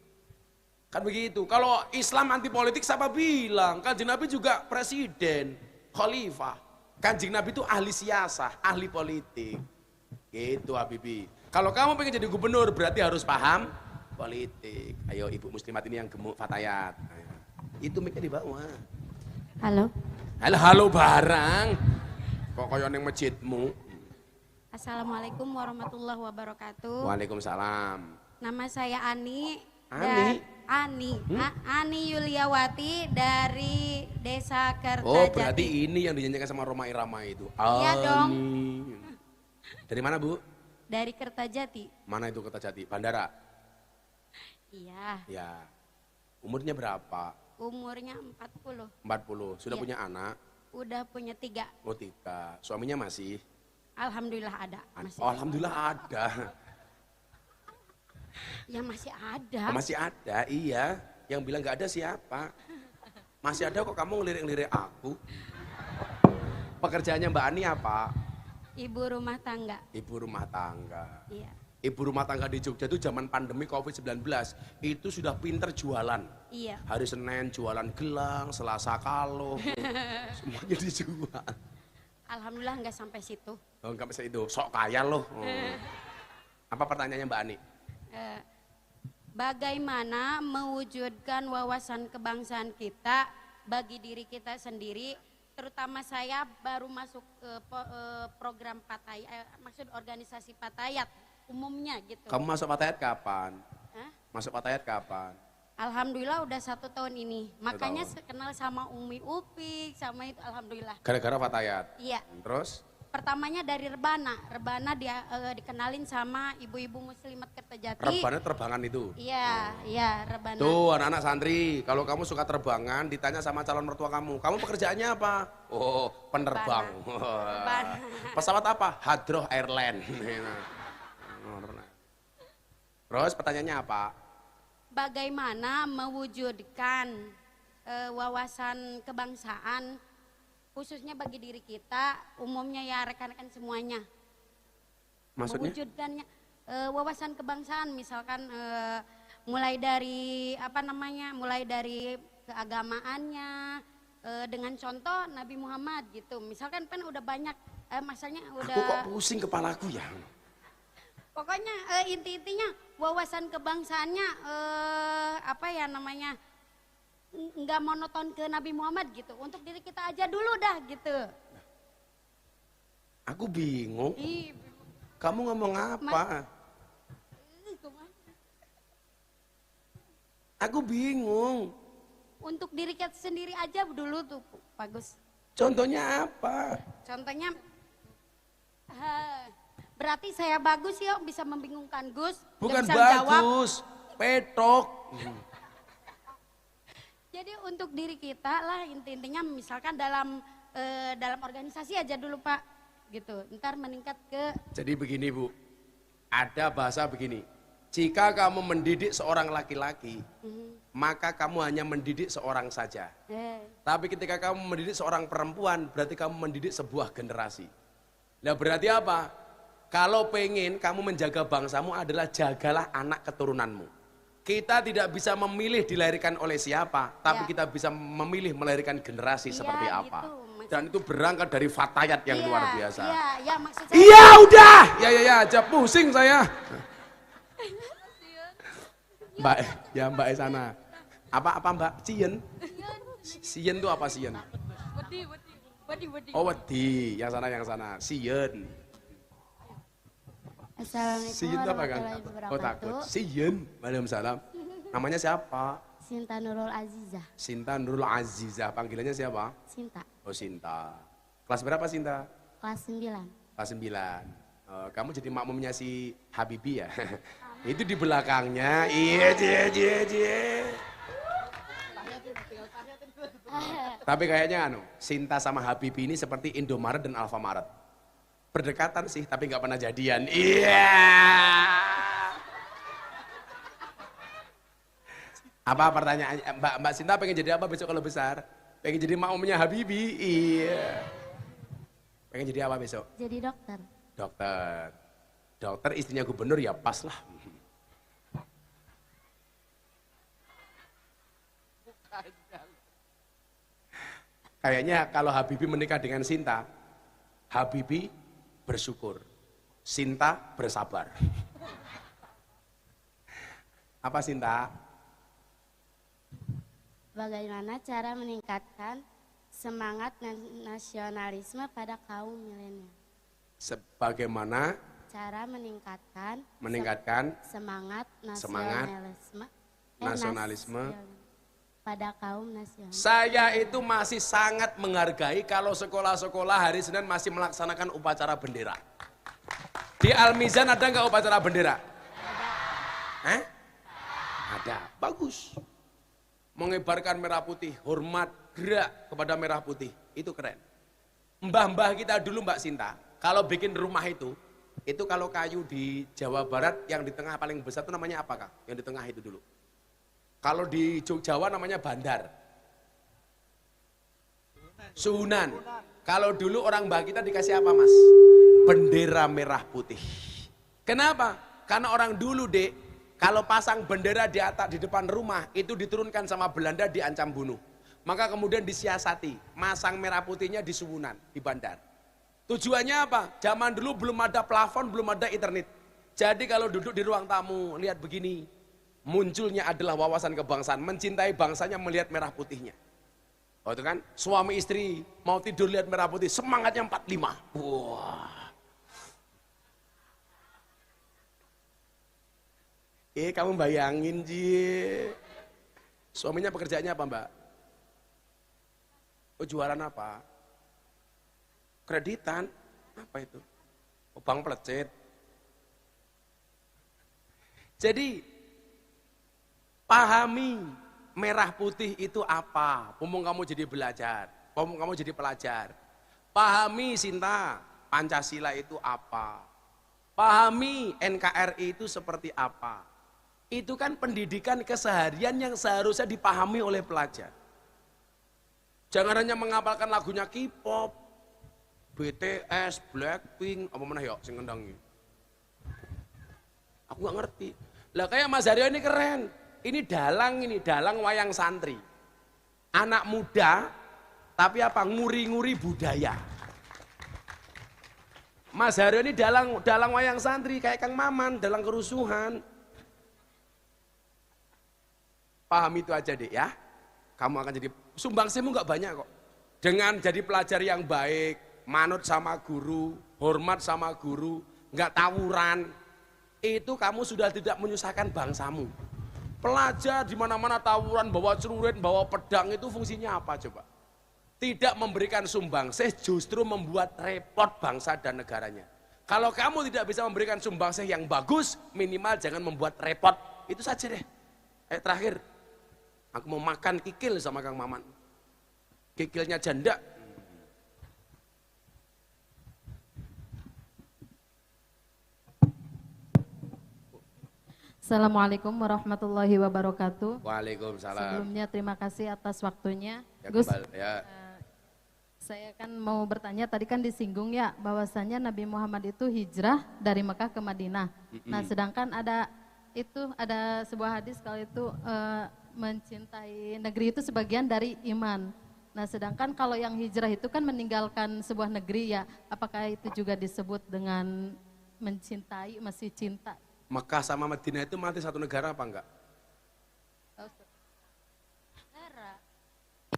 Kan begitu. Kalau Islam anti politik siapa bilang? Kanjeng Nabi juga presiden, khalifah. Kanjeng Nabi itu ahli siasah, ahli politik. Gitu Habibie. Kalau kamu pengen jadi gubernur berarti harus paham politik. Ayo ibu muslimat ini yang gemuk Fatayat. Ayo. Itu mic-nya di bawah. Halo. Halo barang. Kok koyo ning masjidmu? Assalamualaikum warahmatullahi wabarakatuh. Waalaikumsalam. Nama saya Ani. Ani? Ani Yuliawati dari Desa Kertajati. Oh berarti ini yang dinyanyikan sama Roma Irama itu. Iya dong. Dari mana Bu? Dari Kertajati. Mana itu Kertajati? Bandara? Iya. Ya. Umurnya berapa? Umurnya 40. 40. Sudah Iya. punya anak? Udah punya 3. Oh 3. Suaminya masih? Alhamdulillah ada. Masih. Oh, alhamdulillah ada. Ya masih ada. Oh, masih ada, iya. Yang bilang nggak ada siapa? Masih ada kok kamu ngelirik-ngelirik aku. Pekerjaannya Mbak Ani apa? Ibu rumah tangga. Ibu rumah tangga. Iya. Ibu rumah tangga di Jogja itu zaman pandemi COVID-19 itu sudah pinter jualan. Iya. Hari Senin jualan gelang, Selasa kalung, semuanya dijual. Alhamdulillah nggak sampai situ. Oh, nggak bisa itu, sok kaya loh. Oh. Apa pertanyaannya Mbak Ani? Bagaimana mewujudkan wawasan kebangsaan kita bagi diri kita sendiri, terutama saya baru masuk ke program Patayat, maksud organisasi Patayat umumnya gitu. Kamu masuk Patayat kapan? Hah? Masuk Patayat kapan? Alhamdulillah udah 1 tahun ini, makanya tahun. kenal sama Umi Upik, sama itu alhamdulillah. Gara-gara Patayat? Iya. Terus? Pertamanya dari Rebana dia dikenalin sama ibu-ibu muslimat Kertajati. Rebana terbangan itu? Iya, iya Rebana. Tuh anak-anak santri, kalau kamu suka terbangan ditanya sama calon mertua kamu pekerjaannya apa? Oh penerbang. Rebana. Pesawat apa? Hadroh Airline. Terus pertanyaannya apa? Bagaimana mewujudkan wawasan kebangsaan khususnya bagi diri kita, umumnya ya rekan-rekan semuanya. Maksudnya? Mewujudkannya wawasan kebangsaan, misalkan mulai dari mulai dari keagamaannya, dengan contoh Nabi Muhammad gitu. Misalkan kan udah banyak, masanya udah. Aku kok pusing kepalaku ya. Pokoknya inti-intinya wawasan kebangsaannya nggak monoton ke Nabi Muhammad gitu. Untuk diri kita aja dulu dah gitu. Aku bingung. Kamu ngomong apa? Aku bingung. Untuk diri kita sendiri aja dulu tuh, bagus. Contohnya apa? Contohnya, berarti saya bagus ya bisa membingungkan Gus. Bukan bisa jawab. bagus, petok. Jadi untuk diri kita lah intinya misalkan dalam organisasi aja dulu Pak, gitu. Ntar meningkat ke. Jadi begini Bu, ada bahasa begini. Jika kamu mendidik seorang laki-laki, maka kamu hanya mendidik seorang saja. Tapi ketika kamu mendidik seorang perempuan, berarti kamu mendidik sebuah generasi. Nah berarti apa? Kalau pengen kamu menjaga bangsamu adalah jagalah anak keturunanmu. Kita tidak bisa memilih dilahirkan oleh siapa, tapi kita bisa memilih melahirkan generasi seperti apa. Gitu, dan itu berangkat dari fatayat yang luar biasa. Iya, maksud saya. Iya udah, ya aja pusing saya. Mbak sana. Apa Mbak? Sien? Sien itu apa sien? Wedi. Oh wedi, yang sana. Sien. Assalamualaikum Sien itu apa kan? Oh takut. Sien. Waalaikumsalam. Namanya siapa? Sinta Nurul Azizah. Sinta Nurul Azizah. Panggilannya siapa? Sinta. Oh Sinta. Kelas berapa Sinta? Kelas 9. Kelas 9. Kamu jadi makmumnya si Habibie ya? Itu di belakangnya. Iya. Tapi kayaknya Sinta sama Habibie ini seperti Indomaret dan Alfamaret. Berdekatan sih, tapi nggak pernah jadian. Iya. Apa pertanyaannya? Mbak Sinta pengen jadi apa besok kalau besar? Pengen jadi makmumnya Habibie? Iya. Pengen jadi apa besok? Jadi dokter. Dokter istrinya gubernur ya pas lah. Kayaknya kalau Habibie menikah dengan Sinta, Habibie bersyukur, Sinta bersabar. Apa Sinta? Bagaimana cara meningkatkan semangat nasionalisme pada kaum milenial? Sebagaimana cara meningkatkan semangat nasionalisme pada kaum nasionalis. Saya itu masih sangat menghargai kalau sekolah-sekolah hari Senin masih melaksanakan upacara bendera. Di Al-Mizan ada nggak upacara bendera? Ada, bagus. Mengibarkan merah putih, hormat, gerak kepada merah putih, itu keren. Mbah-mbah kita dulu Mbak Sinta, kalau bikin rumah itu kalau kayu di Jawa Barat yang di tengah paling besar itu namanya apa Kak? Yang di tengah itu dulu. Kalau di Jawa namanya bandar. Suhunan. Kalau dulu orang mbah kita dikasih apa Mas? Bendera merah putih. Kenapa? Karena orang dulu Dek, kalau pasang bendera di atas di depan rumah itu diturunkan sama Belanda diancam bunuh. Maka kemudian disiasati, masang merah putihnya di Suwunan, di bandar. Tujuannya apa? Zaman dulu belum ada plafon, belum ada internet. Jadi kalau duduk di ruang tamu, lihat begini, munculnya adalah wawasan kebangsaan, mencintai bangsanya melihat merah putihnya. Oh itu kan, suami istri mau tidur lihat merah putih, semangatnya 45. Wah. Kamu bayangin Ji. Suaminya pekerjaannya apa Mbak? Oh jualan apa? Kreditan. Apa itu? Oh, bank pelecet. Jadi pahami merah putih itu apa. Mumpung kamu jadi belajar, mumpung kamu jadi pelajar. Pahami Sinta, Pancasila itu apa. Pahami NKRI itu seperti apa. Itu kan pendidikan keseharian yang seharusnya dipahami oleh pelajar. Jangan hanya menghafalkan lagunya K-pop, BTS, Blackpink, apa mana ya sing ngendang iki. Aku nggak ngerti. Lah kayak Mas Haryo ini keren. Ini dalang wayang santri. Anak muda, tapi apa? Nguri-nguri budaya. Mas Haryo ini dalang wayang santri, kayak Kang Maman, dalang kerusuhan. Paham itu aja deh ya. Kamu akan jadi, sumbangsihmu nggak banyak kok. Dengan jadi pelajar yang baik, manut sama guru, hormat sama guru, nggak tawuran, itu kamu sudah tidak menyusahkan bangsamu. Pelajar di mana-mana tawuran, bawa celurit, bawa pedang, itu fungsinya apa coba? Tidak memberikan sumbangsih, justru membuat repot bangsa dan negaranya. Kalau kamu tidak bisa memberikan sumbangsih yang bagus, minimal jangan membuat repot. Itu saja deh. Terakhir, aku mau makan kikil sama Kang Maman. Kikilnya janda. Assalamualaikum warahmatullahi wabarakatuh. Waalaikumsalam. Sebelumnya terima kasih atas waktunya. Ya, Gus, ya. saya kan mau bertanya, tadi kan disinggung ya bahwasanya Nabi Muhammad itu hijrah dari Mekah ke Madinah. Nah, sedangkan ada sebuah hadis kalau itu mencintai negeri itu sebagian dari iman. Nah, sedangkan kalau yang hijrah itu kan meninggalkan sebuah negeri ya, apakah itu juga disebut dengan mencintai, masih cinta? Mekah sama Madinah itu mati satu negara apa enggak?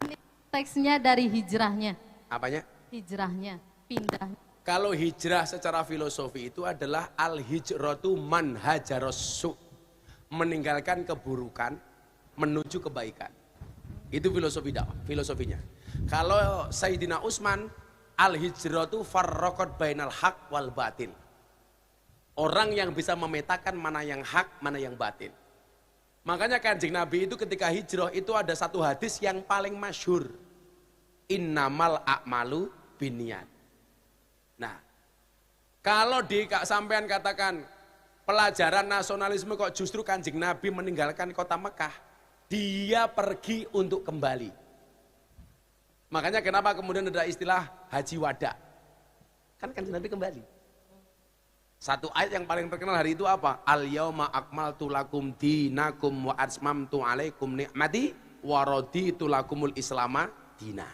Ini teksnya dari hijrahnya. Apanya? Hijrahnya, pindah. Kalau hijrah secara filosofi itu adalah al-hijratu man hajarassu, meninggalkan keburukan menuju kebaikan. Itu filosofinya. Kalau Sayyidina Utsman, al-hijratu farraqat bainal haq wal batil. Orang yang bisa memetakan mana yang hak, mana yang batil. Makanya Kanjeng Nabi itu ketika hijrah itu ada satu hadis yang paling masyhur. Innamal a'malu binniyat. Nah, kalau sampean katakan pelajaran nasionalisme kok justru Kanjeng Nabi meninggalkan kota Mekah, dia pergi untuk kembali. Makanya kenapa kemudian ada istilah haji wada? Kan Kanjeng Nabi kembali. Satu ayat yang paling terkenal hari itu apa? Al-yauma akmaltu lakum dinakum wa atmamtu alaikum ni'mati wa raditu lakumul islama dina.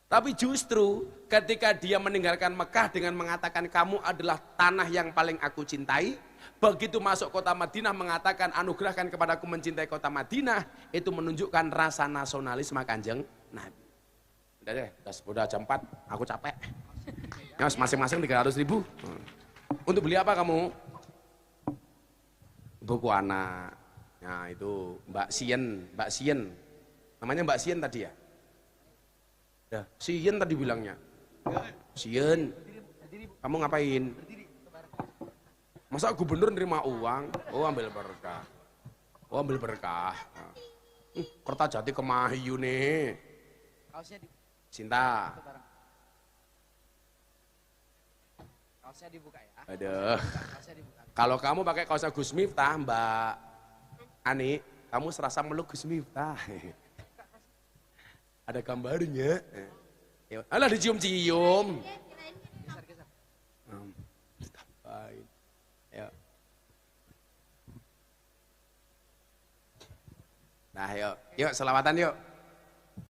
Tapi justru ketika dia meninggalkan Mekah dengan mengatakan kamu adalah tanah yang paling aku cintai, begitu masuk kota Madinah mengatakan anugerahkan kepadaku mencintai kota Madinah, itu menunjukkan rasa nasionalisme Kanjeng Nabi. Udah deh, udah jam 4, aku capek. Ya, masing-masing 300.000. Untuk beli apa kamu? Buku anak. Nah itu Mbak Sien. Namanya Mbak Sien tadi ya? Ya, Sien tadi bilangnya. Sien. Kamu ngapain? Masa gubernur nerima uang? Oh ambil berkah. Nah. Kertajati kemahiu nih. Cinta. Kaosnya dibuka ya. Aduh. Kalau kamu pakai kaosnya Gus Miftah, Mbak Ani, kamu serasa meluk Gus Miftah. Ada gambarnya. Alah dicium-cium. Ya. Nah, yuk selawatan yuk.